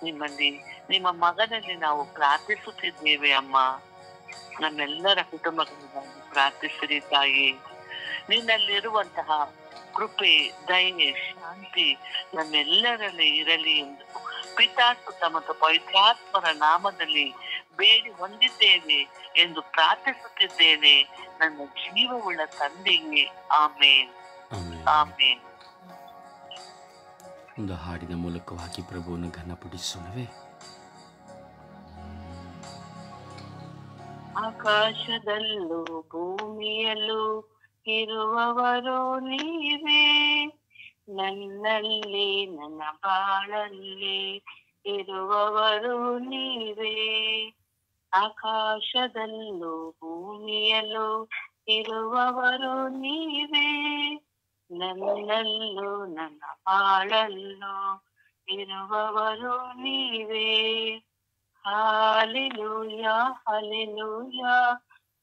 ನಿಮ್ಮಲ್ಲಿ ನಿಮ್ಮ ಮಗನಲ್ಲಿ ನಾವು ಪ್ರಾರ್ಥಿಸುತ್ತಿದ್ದೇವೆ ಅಮ್ಮ. ನಮ್ಮೆಲ್ಲರ ಕುಟುಂಬಗಳನ್ನು ಪ್ರಾರ್ಥಿಸಿರಿ ತಾಯಿ. ನಿನ್ನಲ್ಲಿರುವಂತಹ ಕೃಪೆ, ದಯೆ, ಶಾಂತಿ ನಮ್ಮೆಲ್ಲರಲ್ಲಿ ಇರಲಿ ಎಂದು ಪಿತಾಸುತ ಮತ್ತು ಪವಿತ್ರಾತ್ಮರ ನಾಮದಲ್ಲಿ ಬೇಡಿ ಹೊಂದಿದ್ದೇವೆ ಎಂದು ಪ್ರಾರ್ಥಿಸುತ್ತಿದ್ದೇನೆ ನನ್ನ ಜೀವವುಳ್ಳ ತಂದೆಗೆ. ಆಮೇನ್, ಆಮೇನ್. ಒಂದು ಹಾಡಿನ ಮೂಲಕವಾಗಿ ಪ್ರಭುವನ್ನು ಘನಪಡಿಸೋಣವೇ. ಆಕಾಶದಲ್ಲೂ ಭೂಮಿಯಲ್ಲೂ ಇರುವವರು ನೀವೇ, ನನ್ನಲ್ಲಿ ನನ್ನ ಬಾಳಲ್ಲಿ ಇರುವವರು ನೀವೇ. ಆಕಾಶದಲ್ಲೂ ಭೂಮಿಯಲ್ಲೂ ಇರುವವರು ನೀವೇ, ನನ್ನಲ್ಲೂ ನನ್ನ ಬಾಳಲ್ಲೂ ಇರುವವರು ನೀವೇ. Hallelujah hallelujah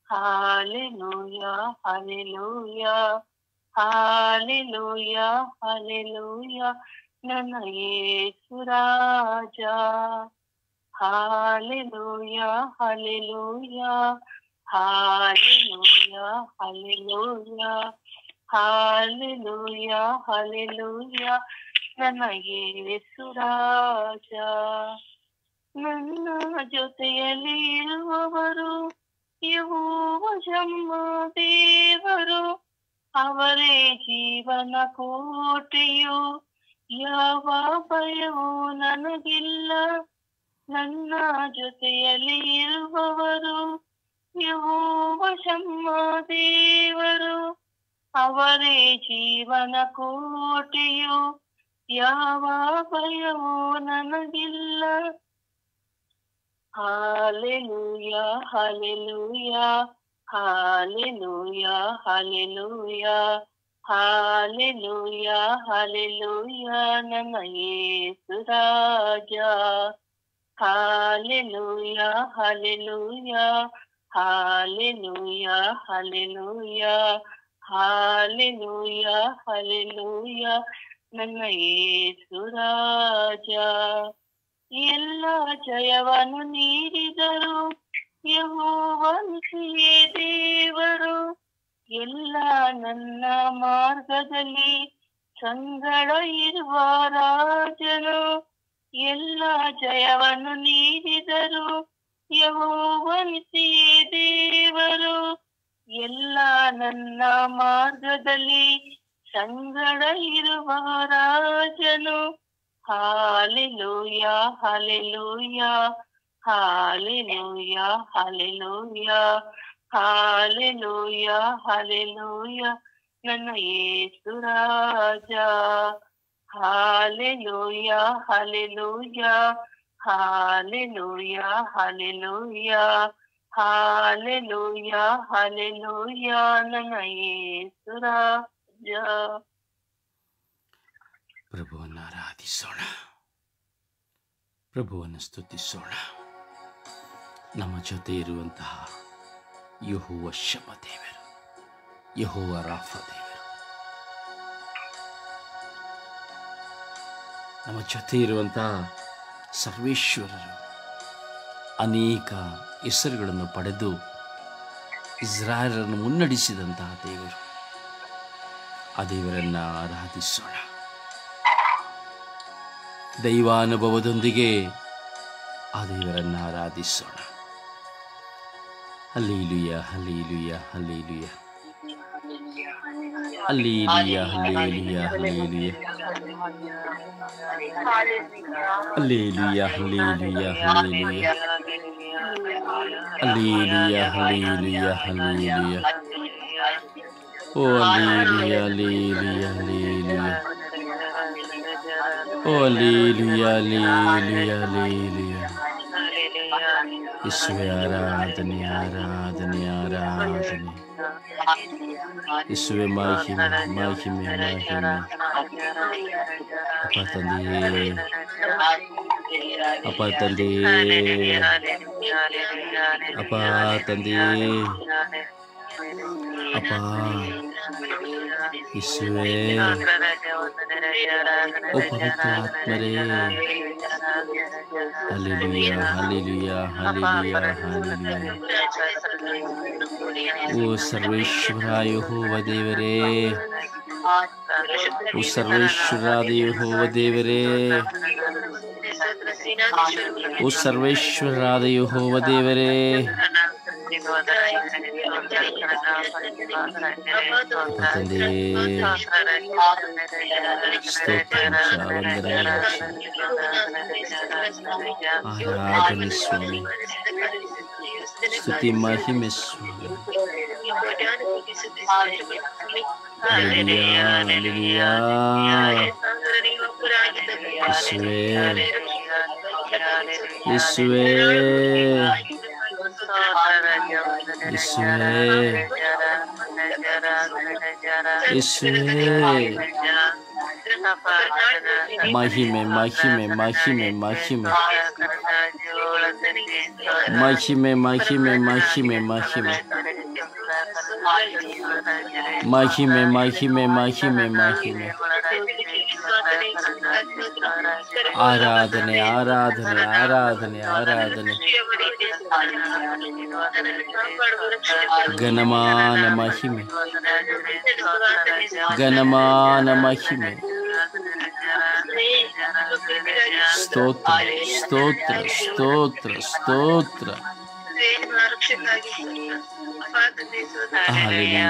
hallelujah hallelujah hallelujah hallelujah ನನ್ನ ಯೇಸು ರಾಜ. Hallelujah hallelujah hallelujah hallelujah hallelujah hallelujah ನನ್ನ ಯೇಸು ರಾಜ. ನನ್ನ ಜೊತೆಯಲ್ಲಿ ಇರುವವರು ಯೆಹೋವ ಶಮ್ಮ ದೇವರು, ಅವರೇ ಜೀವನ ಕೋಟೆಯು, ಯಾವ ಭಯವೂ ನನಗಿಲ್ಲ. ನನ್ನ ಜೊತೆಯಲ್ಲಿ ಇರುವವರು ಯೆಹೋವ ಶಮ್ಮ ದೇವರು, ಅವರೇ ಜೀವನ ಕೋಟೆಯು, ಯಾವ ಭಯವೂ ನನಗಿಲ್ಲ. Hallelujah hallelujah hallelujah hallelujah hallelujah hallelujah ನನ್ನ ಯೇಸು ರಾಜ. Hallelujah hallelujah hallelujah hallelujah hallelujah hallelujah ನನ್ನ ಯೇಸು ರಾಜ. ಎಲ್ಲ ಜಯವನ್ನು ನೀಡಿದರು ಯೆಹೋವನಿಗೆ ದೇವರು, ಎಲ್ಲ ನನ್ನ ಮಾರ್ಗದಲ್ಲಿ ಸಂಗಡ ಇರುವ ರಾಜನು. ಎಲ್ಲ ಜಯವನ್ನು ನೀಡಿದರು ಯೆಹೋವನಿಗೆ ದೇವರು, ಎಲ್ಲ ನನ್ನ ಮಾರ್ಗದಲ್ಲಿ ಸಂಗಡ ಇರುವ ರಾಜನು. Hallelujah hallelujah hallelujah hallelujah hallelujah hallelujah ನನ್ನ ಯೇಸು ರಾಜ. Hallelujah hallelujah hallelujah hallelujah hallelujah hallelujah ನನ್ನ ಯೇಸು ರಾಜ. ಪ್ರಭುವನ್ನು ಆರಾಧಿಸೋಣ, ಪ್ರಭುವನ್ನು ಸ್ತುತಿಸೋಣ. ನಮ್ಮ ಜೊತೆ ಇರುವಂತಹ ಯೆಹೋವ ಶಮ್ಮ ದೇವರು, ಯೆಹೋವ ರಾಫ ದೇವರು, ನಮ್ಮ ಜೊತೆ ಇರುವಂತಹ ಸರ್ವೇಶ್ವರರು, ಅನೇಕ ಹೆಸರುಗಳನ್ನು ಪಡೆದು ಇಸ್ರಾಯೇಲರನ್ನು ಮುನ್ನಡೆಸಿದಂತಹ ದೇವರು. ಆ ದೇವರನ್ನು ಆರಾಧಿಸೋಣ. ದೈವಾನುಭವದೊಂದಿಗೆ ಆ ದೇವರನ್ನು ಆರಾಧಿಸೋಣ. Hallelujah hallelujah hallelujah hallelujah hallelujah hallelujah hallelujah hallelujah hallelujah hallelujah hallelujah. ಓ ಹಲ್ಲೆಲೂಯಾ ಹಲ್ಲೆಲೂಯಾ ಹಲ್ಲೆಲೂಯಾ. ಓ ಹಲ್ಲೆಲೂಯಾ ಹಲ್ಲೆಲೂಯಾ ಹಲ್ಲೆಲೂಯಾ. ಯೇಸುವೇ ಆರಾಧನೆ ಆರಾಧನೆ ಆರಾಧನೆ. ಯೇಸುವೇ ಮಹಿಮೆ ಮಹಿಮೆ ಮಹಿಮೆ. ಅಪ್ಪ ತಂದೆಯೇ, ಅಪ್ಪ ತಂದೆಯೇ, ಅಪ್ಪ ತಂದೆಯೇ, ಅಪ್ಪ ಯೇಸುವೇ, ಓ ಪವಿತ್ರ ಆತ್ಮರೇ. Hallelujah hallelujah hallelujah hallelujah. ಓ ಸರ್ವೇಶ್ವರ ಯೆಹೋವ ದೇವರೇ, ಓ ಸರ್ವೇಶ್ವರಾದ ಯೆಹೋವ ದೇವರೇ, ಓ ಸರ್ವೇಶ್ವರಾದ ಯೆಹೋವ ದೇವರೇ, ತಂದೆ ಸ್ತೋತ್ರ ವಂದನೆ ಆರಾಧನೆ ಸ್ವಾಮಿ ಸ್ತುತಿ ಮಹಿಮೆ ಸ್ವಾಮಿ ಹಲ್ಲೆಲೂಯಾ ಹಲ್ಲೆಲೂಯಾ ಯೇಸುವೇ ಯೇಸುವೇ ಯೇಸುವೇ ಮಹಿಮೆ ಮಹಿಮೆ ಮಹಿಮೆ ಮಹಿಮೆ ಮಹಿಮೆ ಮಹಿಮೆ ಮಹಿಮೆ ಮಹಿಮೆ ಮಹಿಮೆ ಮಹಿಮೆ ಮಹಿಮೆ ಮಹಿಮೆ ಆರಾಧನೆ ಆರಾಧನೆ ಆರಾಧನೆ ಆರಾಧನೆ ಘನಮಾನ ಮಹಿಮೆ ಘನಮಾನ ಮಹಿಮೆ ಸ್ತೋತ್ರ ಸ್ತೋತ್ರ ಸ್ತೋತ್ರ ಸ್ತೋತ್ರ hallelujah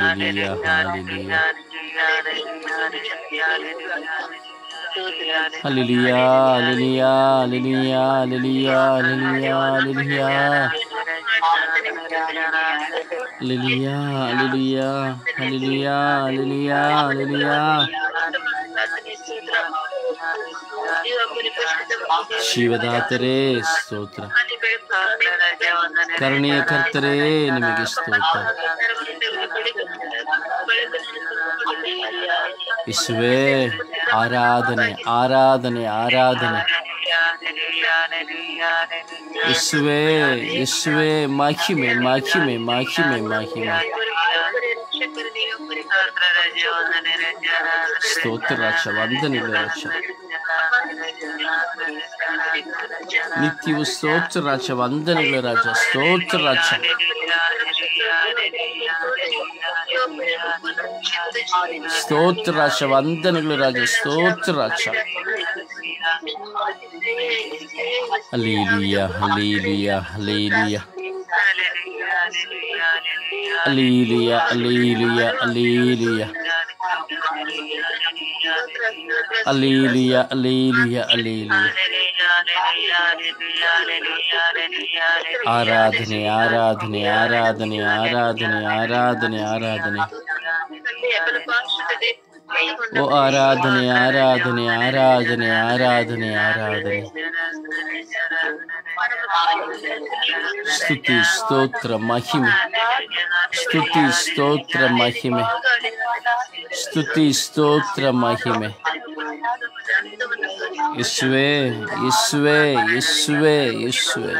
hallelujah hallelujah hallelujah hallelujah hallelujah hallelujah hallelujah hallelujah hallelujah hallelujah hallelujah hallelujah ಶಿವದಾತರೇ ಸ್ತೋತ್ರ ಕರುಣೆಯ ಕರ್ತರೇ ನಿಮಗೆ ಸ್ತೋತ್ರ ಯೇಸುವೇ ಆರಾಧನೆ ಆರಾಧನೆ ಆರಾಧನೆ ಯೇಸುವೇ ಯೇಸುವೇ ಮಹಿಮೆ ಮಹಿಮೆ ಮಹಿಮೆ ಮಹಿಮೆ ಸ್ತೋತ್ರ ರಾಜ ವಂದನೆಗಳು ರಾಜ ನಿತ್ಯವೂ ಸ್ತೋತ್ರ ರಾಜ ವಂದನೆಗಳು ರಾಜ ಸ್ತೋತ್ರ ರಾಜ ಸ್ತೋತ್ರ ರಾಜ ವಂದನೆಗಳು ರಾಜ ಸ್ತೋತ್ರ ರಾಜ hallelujah hallelujah hallelujah hallelujah hallelujah hallelujah hallelujah hallelujah hallelujah ಆರಾಧನೆ ಆರಾಧನೆ ಆರಾಧನೆ ಆರಾಧನೆ ಆರಾಧನೆ ಆರಾಧನೆ ಓ ಆರಾಧನೆ ಆರಾಧನೆ ಆರಾಧನೆ ಆರಾಧನೆ ಆರಾಧನೆ ಸ್ತುತಿ ಸ್ತೋತ್ರ ಮಹಿಮೆ ಸ್ತುತಿ ಸ್ತೋತ್ರ ಮಹಿಮೆ ಸ್ತುತಿ ಸ್ತೋತ್ರ ಮಹಿಮೆ ಯೇಸುವೇ ಯೇಸುವೇ ಯೇಸುವೇ ಯೇಸುವೇ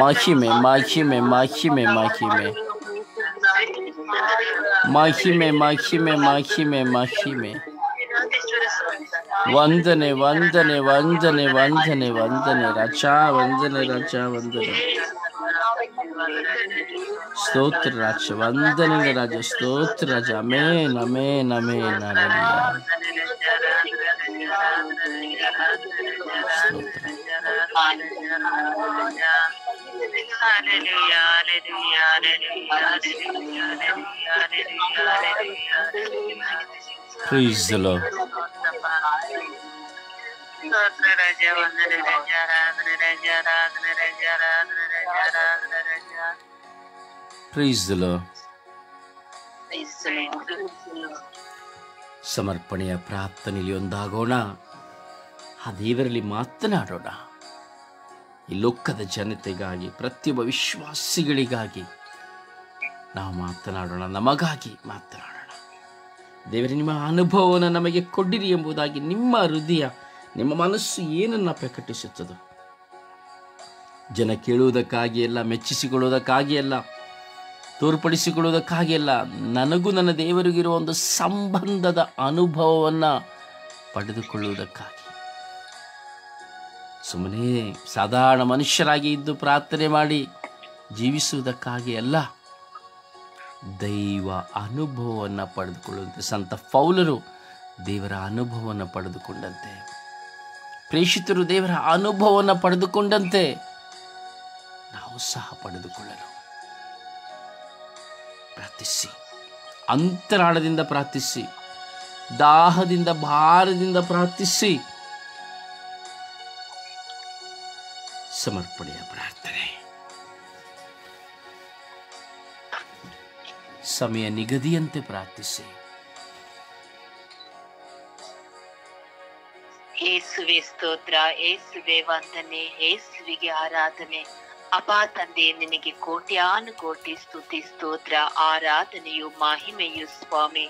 ಮಹಿಮೆ ಮಹಿಮೆ ಮಹಿಮೆ ಮಹಿಮೆ ಮಹಿಮೆ ಮಹಿಮೆ ಮಹಿಮೆ ಮಹಿಮೆ ವಂದನೆ ವಂದನೆ ವಂದನೆ ವಂದನೆ ವಂದನೆ ರಾಜ ವಂದನೆ ರಾಜ ವಂದನೆ ಸ್ತೋತ್ರ ರಾಜ ವಂದನೆ ರಾಜ ಸ್ತೋತ್ರ ರಾಜ amen amen amen Praise the Lord. Praise the Lord. ಸಮರ್ಪಣೆಯ ಪ್ರಾರ್ಥನೆಯಲ್ಲಿ ಒಂದಾಗೋಣ. ಆ ದೇವರಲ್ಲಿ ಮಾತನಾಡೋಣ. ಈ ಲೋಕದ ಜನತೆಗಾಗಿ, ಪ್ರತಿಯೊಬ್ಬ ವಿಶ್ವಾಸಿಗಳಿಗಾಗಿ ನಾವು ಮಾತನಾಡೋಣ. ನಮಗಾಗಿ ಮಾತನಾಡೋಣ. ದೇವರೇ, ನಿಮ್ಮ ಅನುಭವವನ್ನು ನಮಗೆ ಕೊಡಿರಿ ಎಂಬುದಾಗಿ ನಿಮ್ಮ ಹೃದಯ, ನಿಮ್ಮ ಮನಸ್ಸು ಏನನ್ನ ಪ್ರಕಟಿಸುತ್ತದೋ, ಜನ ಕೇಳುವುದಕ್ಕಾಗಿ ಅಲ್ಲ, ಮೆಚ್ಚಿಸಿಕೊಳ್ಳುವುದಕ್ಕಾಗಿ ಅಲ್ಲ, ತೋರ್ಪಡಿಸಿಕೊಳ್ಳುವುದಕ್ಕಾಗಿ ಅಲ್ಲ, ನನಗೂ ನನ್ನ ದೇವರಿಗಿರುವ ಒಂದು ಸಂಬಂಧದ ಅನುಭವವನ್ನು ಪಡೆದುಕೊಳ್ಳುವುದಕ್ಕಾಗಿ, ಸುಮ್ಮನೆ ಸಾಧಾರಣ ಮನುಷ್ಯರಾಗಿ ಇದ್ದು ಪ್ರಾರ್ಥನೆ ಮಾಡಿ ಜೀವಿಸುವುದಕ್ಕಾಗಿ ಅಲ್ಲ, ದೈವ ಅನುಭವವನ್ನು ಪಡೆದುಕೊಳ್ಳುವಂತೆ ಸಂತ ಪೌಲರು ದೇವರ ಅನುಭವವನ್ನು ಪಡೆದುಕೊಂಡಂತೆ, ಪ್ರೇಷಿತರು ದೇವರ ಅನುಭವವನ್ನು ಪಡೆದುಕೊಂಡಂತೆ ಉತ್ಸಾಹ ಪಡೆದುಕೊಳ್ಳಲು ಪ್ರಾರ್ಥಿಸಿ. ಅಂತರಾಳದಿಂದ ಪ್ರಾರ್ಥಿಸಿ, ದಾಹದಿಂದ ಭಾರದಿಂದ ಪ್ರಾರ್ಥಿಸಿ. ಸಮರ್ಪಣೆಯ ಪ್ರಾರ್ಥನೆ. ಸಮಯ ನಿಗದಿಯಂತೆ ಪ್ರಾರ್ಥಿಸಿ. ಯೇಸುವೆ ಸ್ತೋತ್ರ, ಯೇಸುವೆ ವಂದನೆ, ಯೇಸುವಿಗೆ ಆರಾಧನೆ. ಅಪಾ ತಂದೆ, ನಿನಗೆ ಕೋಟ್ಯಾನು ಕೋಟಿ ಸ್ತುತಿ ಸ್ತೋತ್ರ, ಆರಾಧನೆಯು ಮಹಿಮೆಯು ಸ್ವಾಮಿ.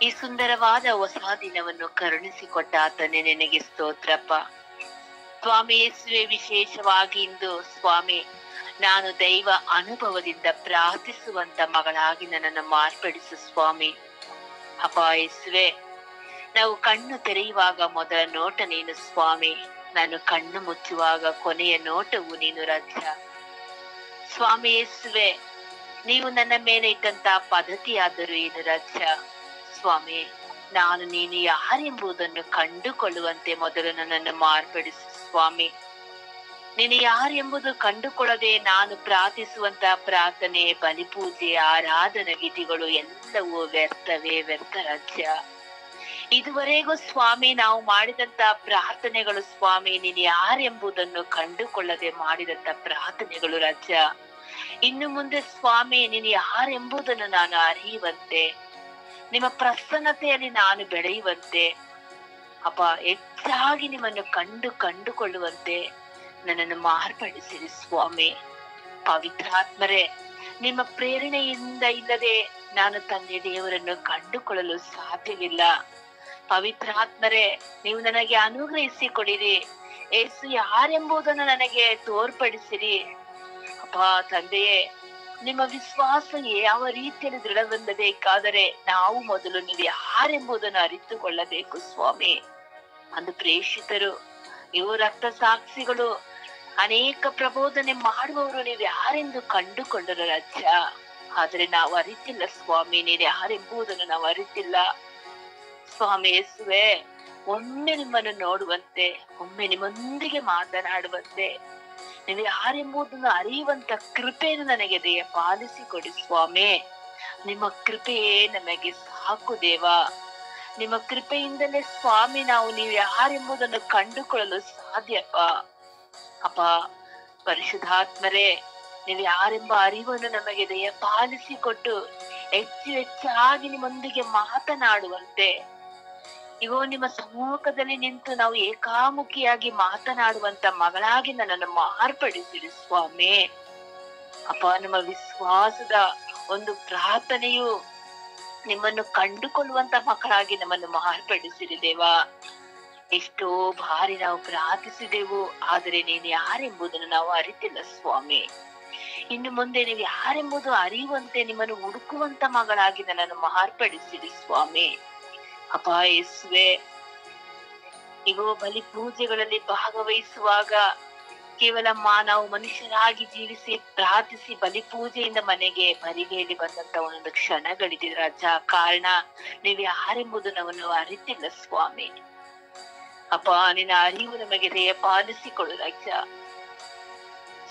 ಈ ಸುಂದರವಾದ ಹೊಸ ದಿನವನ್ನು ಕರುಣಿಸಿಕೊಟ್ಟ ಆತನೇ ನಿನಗೆ ಸ್ತೋತ್ರಪ್ಪ ಸ್ವಾಮಿ. ಯೇಸುವೆ, ವಿಶೇಷವಾಗಿ ಇಂದು ಸ್ವಾಮಿ ನಾನು ದೈವ ಅನುಭವದಿಂದ ಪ್ರಾರ್ಥಿಸುವಂತ ಮಗಳಾಗಿ ನನ್ನನ್ನು ಮಾರ್ಪಡಿಸು ಸ್ವಾಮಿ. ಅಪ್ಪ ಯೇಸುವೆ, ನಾವು ಕಣ್ಣು ತೆರೆಯುವಾಗ ಮೊದಲ ನೋಟ ನೀನು ಸ್ವಾಮಿ, ನಾನು ಕಣ್ಣು ಮುಚ್ಚುವಾಗ ಕೊನೆಯ ನೋಟವು ನೀನು ರಾಜ. ಸ್ವಾಮಿ ಯೇಸುವೆ, ನೀವು ನನ್ನ ಮೇಲೆ ಇಟ್ಟಂತ ಪದ್ಧತಿಯಾದರೂ ಏನು ರಾಜ ಸ್ವಾಮಿ. ನಾನು ನೀನು ಯಾರೆಂಬುದನ್ನು ಕಂಡುಕೊಳ್ಳುವಂತೆ ಮೊದಲು ನನ್ನನ್ನು ಮಾರ್ಪಡಿಸು ಸ್ವಾಮಿ. ನೀನು ಯಾರೆಂಬುದು ಕಂಡುಕೊಳ್ಳದೆ ನಾನು ಪ್ರಾರ್ಥಿಸುವಂತ ಪ್ರಾರ್ಥನೆ, ಬಲಿಪೂಜೆ, ಆರಾಧನಾ ವಿಧಿಗಳು ಎಲ್ಲವೂ ವ್ಯರ್ಥವೇ ವ್ಯರ್ಥ ರಾಜ್ಯ. ಇದುವರೆಗೂ ಸ್ವಾಮಿ ನಾವು ಮಾಡಿದಂತ ಪ್ರಾರ್ಥನೆಗಳು ಸ್ವಾಮಿ, ನೀನು ಯಾರೆಂಬುದನ್ನು ಕಂಡುಕೊಳ್ಳದೆ ಮಾಡಿದಂತ ಪ್ರಾರ್ಥನೆಗಳು ರಾಜ್ಯ. ಇನ್ನು ಮುಂದೆ ಸ್ವಾಮಿ ನೀನು ಯಾರೆಂಬುದನ್ನು ನಾನು ಅರಿಯುವಂತೆ, ನಿಮ್ಮ ಪ್ರಸನ್ನತೆಯಲ್ಲಿ ನಾನು ಬೆಳೆಯುವಂತೆ ಅಪ್ಪ, ಹೆಚ್ಚಾಗಿ ನಿಮ್ಮನ್ನು ಕಂಡುಕೊಳ್ಳುವಂತೆ ನನ್ನನ್ನು ಮಾರ್ಪಡಿಸಿರಿ ಸ್ವಾಮಿ. ಪವಿತ್ರಾತ್ಮರೇ, ನಿಮ್ಮ ಪ್ರೇರಣೆಯಿಂದ ಇಲ್ಲದೆ ನಾನು ತಂದೆ ದೇವರನ್ನು ಕಂಡುಕೊಳ್ಳಲು ಸಾಧ್ಯವಿಲ್ಲ. ಪವಿತ್ರಾತ್ಮರೇ, ನೀವು ನನಗೆ ಅನುಗ್ರಹಿಸಿ ಕೊಡಿರಿ. ಯೇಸು ಯಾರೆಂಬುದನ್ನು ನನಗೆ ತೋರ್ಪಡಿಸಿರಿ. ಅಪ್ಪ ತಂದೆಯೇ, ನಿಮ್ಮ ವಿಶ್ವಾಸ ಯಾವ ರೀತಿಯಲ್ಲಿ ದೃಢಗೊಳ್ಳಬೇಕಾದರೆ ನಾವು ಮೊದಲು ನೀವು ಯಾರೆಂಬುದನ್ನು ಅರಿತುಕೊಳ್ಳಬೇಕು ಸ್ವಾಮಿ. ಅಂದು ಪ್ರೇಷಿತರು, ಇವು ರಕ್ತ ಸಾಕ್ಷಿಗಳು, ಅನೇಕ ಪ್ರಬೋಧನೆ ಮಾಡುವವರು ನೀವು ಯಾರೆಂದು ಕಂಡುಕೊಂಡರು ರಾಜ್ಯ. ಆದ್ರೆ ನಾವು ಅರಿತಿಲ್ಲ ಸ್ವಾಮಿ, ನೀನು ಯಾರೆಂಬುದನ್ನು ನಾವು ಅರಿತಿಲ್ಲ ಸ್ವಾಮಿ. ಯೇಸುವೆ, ಒಮ್ಮೆ ನಿಮ್ಮನ್ನು ನೋಡುವಂತೆ, ಒಮ್ಮೆ ನಿಮ್ಮೊಂದಿಗೆ ಮಾತನಾಡುವಂತೆ, ನೀವು ಯಾರೆಂಬುದನ್ನು ಅರಿಯುವಂತ ಕೃಪೆಯನ್ನು ನನಗೆ ಪಾಲಿಸಿಕೊಡಿ ಸ್ವಾಮಿ. ನಿಮ್ಮ ಕೃಪೆಯೇ ನಮಗೆ ಸಾಕು ದೇವ. ನಿಮ್ಮ ಕೃಪೆಯಿಂದಲೇ ಸ್ವಾಮಿ ನಾವು ನೀವು ಯಾರೆಂಬುದನ್ನು ಕಂಡುಕೊಳ್ಳಲು ಸಾಧ್ಯಪ್ಪ. ಅಪ್ಪ ಪರಿಶುದ್ಧಾತ್ಮರೇ, ನೀವು ಯಾರೆಂಬ ಅರಿವನ್ನು ನಮಗೆ ಪಾಲಿಸಿಕೊಟ್ಟು ಹೆಚ್ಚಾಗಿ ನಿಮ್ಮೊಂದಿಗೆ ಮಾತನಾಡುವಂತೆ, ಇಗೋ ನಿಮ್ಮ ಸಮ್ಮುಖದಲ್ಲಿ ನಿಂತು ನಾವು ಏಕಾಮುಖಿಯಾಗಿ ಮಾತನಾಡುವಂತ ಮಗಳಾಗಿ ನನ್ನನ್ನು ಮಾರ್ಪಡಿಸಿರಿ ಸ್ವಾಮಿ. ಅಪ್ಪ, ನಮ್ಮ ವಿಶ್ವಾಸದ ಒಂದು ಪ್ರಾರ್ಥನೆಯು ನಿಮ್ಮನ್ನು ಕಂಡುಕೊಳ್ಳುವಂತ ಮಕ್ಕಳಾಗಿ ನಮ್ಮನ್ನು ಮಾರ್ಪಡಿಸಿರಿ ದೇವ. ಎಷ್ಟೋ ಬಾರಿ ನಾವು ಪ್ರಾರ್ಥಿಸಿದೆವು, ಆದರೆ ನೀನು ಯಾರೆಂಬುದನ್ನು ನಾವು ಅರಿತಿಲ್ಲ ಸ್ವಾಮಿ. ಇನ್ನು ಮುಂದೆ ನೀವು ಯಾರೆಂಬುದು ಅರಿಯುವಂತೆ ನಿಮ್ಮನ್ನು ಹುಡುಕುವಂತ ಮಗಳಾಗಿ ನನ್ನನ್ನು ಮಾರ್ಪಡಿಸಿರಿ ಸ್ವಾಮಿ. ಅಪ್ಪ ಯೇಸುವೆ, ಇಗೋ ಬಲಿ ಪೂಜೆಗಳಲ್ಲಿ ಭಾಗವಹಿಸುವಾಗ ಕೇವಲ ನಾವು ಮನುಷ್ಯರಾಗಿ ಜೀವಿಸಿ ಪ್ರಾರ್ಥಿಸಿ ಬಲಿ ಪೂಜೆಯಿಂದ ಮನೆಗೆ ಬರಿಗೇಡಿ ಬಂದಂತ ಒಂದೊಂದು ಕ್ಷಣಗಳಿದೆ ರಾಜ. ಕಾರಣ ನೀವು ಯಾರೆಂಬುದು ನಮ್ಮನ್ನು ಅರಿತಿಲ್ಲ ಸ್ವಾಮಿ. ಅಪ್ಪ, ನಿನ್ನ ಅರಿವು ನಮಗೆ ಪಾಲಿಸಿಕೊಡು ರಾಜ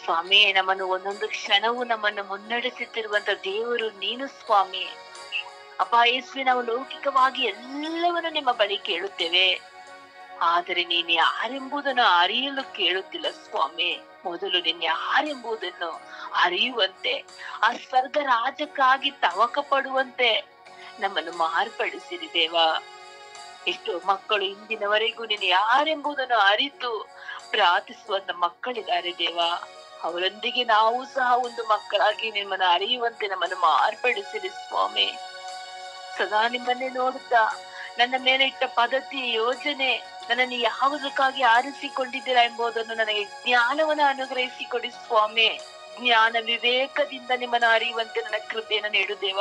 ಸ್ವಾಮಿ. ನಮ್ಮನ್ನು ಒಂದೊಂದು ಕ್ಷಣವೂ ನಮ್ಮನ್ನು ಮುನ್ನಡೆಸುತ್ತಿರುವಂತ ದೇವರು ನೀನು ಸ್ವಾಮಿ. ಅಪ್ಪ ಯೇಸುವೆ, ನಾವು ಲೌಕಿಕವಾಗಿ ಎಲ್ಲವನ್ನು ನಿಮ್ಮ ಬಳಿ ಕೇಳುತ್ತೇವೆ, ಆದರೆ ನೀನು ಯಾರೆಂಬುದನ್ನು ಅರಿಯಲು ಕೇಳುತ್ತಿಲ್ಲ ಸ್ವಾಮಿ. ಮೊದಲು ನೀನು ಯಾರೆಂಬುದನ್ನು ಅರಿಯುವಂತೆ, ಆ ಸ್ವರ್ಗ ರಾಜಕ್ಕಾಗಿ ತವಕ ಪಡುವಂತೆ ನಮ್ಮನ್ನು ಮಾರ್ಪಡಿಸಿರಿ ದೇವ. ಎಷ್ಟೋ ಮಕ್ಕಳು ಇಂದಿನವರೆಗೂ ನೀನು ಯಾರೆಂಬುದನ್ನು ಅರಿತು ಪ್ರಾರ್ಥಿಸುವಂತ ಮಕ್ಕಳಿದ್ದಾರೆ ದೇವ. ಅವರೊಂದಿಗೆ ನಾವು ಸಹ ಒಂದು ಮಕ್ಕಳಾಗಿ ನಿಮ್ಮನ್ನು ಅರಿಯುವಂತೆ ನಮ್ಮನ್ನು ಮಾರ್ಪಡಿಸಿರಿ ಸ್ವಾಮಿ. ಸದಾ ನಿಮ್ಮನ್ನೇ ನೋಡುತ್ತಾ ನನ್ನ ಮೇಲೆ ಇಟ್ಟ ಪದ್ಧತಿ, ಯೋಜನೆ, ನನ್ನನ್ನು ಯಾವುದಕ್ಕಾಗಿ ಆರಿಸಿಕೊಂಡಿದ್ದೀರಾ ಎಂಬುದನ್ನು ನನಗೆ ಜ್ಞಾನವನ್ನು ಅನುಗ್ರಹಿಸಿಕೊಡಿ ಸ್ವಾಮಿ. ಜ್ಞಾನ ವಿವೇಕದಿಂದ ನಿಮ್ಮನ್ನು ಅರಿಯುವಂತೆ ನನ್ನ ಕೃಪೆಯನ್ನು ನೀಡು ದೇವ.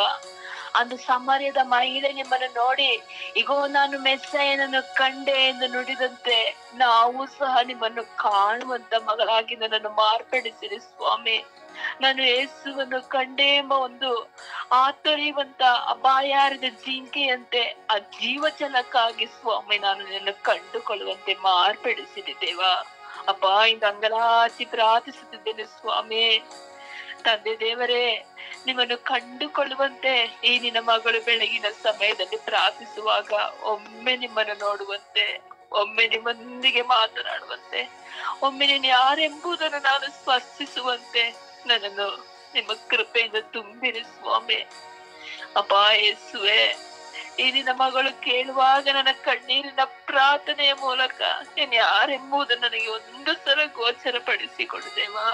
ಅಂದು ಸಮಾರ್ಯದ ಮಹಿಳೆ ನಿಮ್ಮನ್ನು ನೋಡಿ, ಇಗೋ ನಾನು ಮೆಸ್ಸಯ್ಯನನ್ನು ಕಂಡೆ ಎಂದು ನುಡಿದಂತೆ ನಾವು ಸಹ ನಿಮ್ಮನ್ನು ಕಾಣುವಂತ ಮಗಳಾಗಿ ನನ್ನನ್ನು ಮಾರ್ಪಡಿಸಿರಿ ಸ್ವಾಮಿ. ನಾನು ಯೇಸುವನ್ನು ಕಂಡೆ ಎಂಬ ಒಂದು ಆತೊರೆಯುವಂತ ಅಪಾಯಾರದ ಜಿಂಕೆಯಂತೆ ಆ ಜೀವಜಲಕ್ಕಾಗಿ ಸ್ವಾಮಿ ನಾನು ನಿನ್ನನ್ನು ಕಂಡುಕೊಳ್ಳುವಂತೆ ಮಾರ್ಪಡಿಸಿದೆ ದೇವ. ಅಪ್ಪ ಇಂದ ಅಂಗಲಾಚಿ ಪ್ರಾರ್ಥಿಸುತ್ತಿದ್ದೇನೆ ಸ್ವಾಮಿ. ತಂದೆ ದೇವರೇ, ನಿಮ್ಮನ್ನು ಕಂಡುಕೊಳ್ಳುವಂತೆ ಈ ನಿನ್ನ ಮಗಳು ಬೆಳಗಿನ ಸಮಯದಲ್ಲಿ ಪ್ರಾರ್ಥಿಸುವಾಗ ಒಮ್ಮೆ ನಿಮ್ಮನ್ನು ನೋಡುವಂತೆ, ಒಮ್ಮೆ ನಿಮ್ಮೊಂದಿಗೆ ಮಾತನಾಡುವಂತೆ, ಒಮ್ಮೆ ನೀನು ಯಾರೆಂಬುದನ್ನು ನಾನು ಸ್ಪರ್ಶಿಸುವಂತೆ ನನ್ನನ್ನು ನಿಮ್ಮ ಕೃಪೆಯಿಂದ ತುಂಬಿರಿ ಸ್ವಾಮಿ. ಅಪ್ಪ ಯೇಸುವೆ, ಈ ನಿನ್ನ ಮಗಳು ಕೇಳುವಾಗ ನನ್ನ ಕಣ್ಣೀರಿನ ಪ್ರಾರ್ಥನೆಯ ಮೂಲಕ ನೀನು ಯಾರೆಂಬುದನ್ನು ನನಗೆ ಒಂದು ಸಲ ಗೋಚರಪಡಿಸಿಕೊಡುದೇವಾ.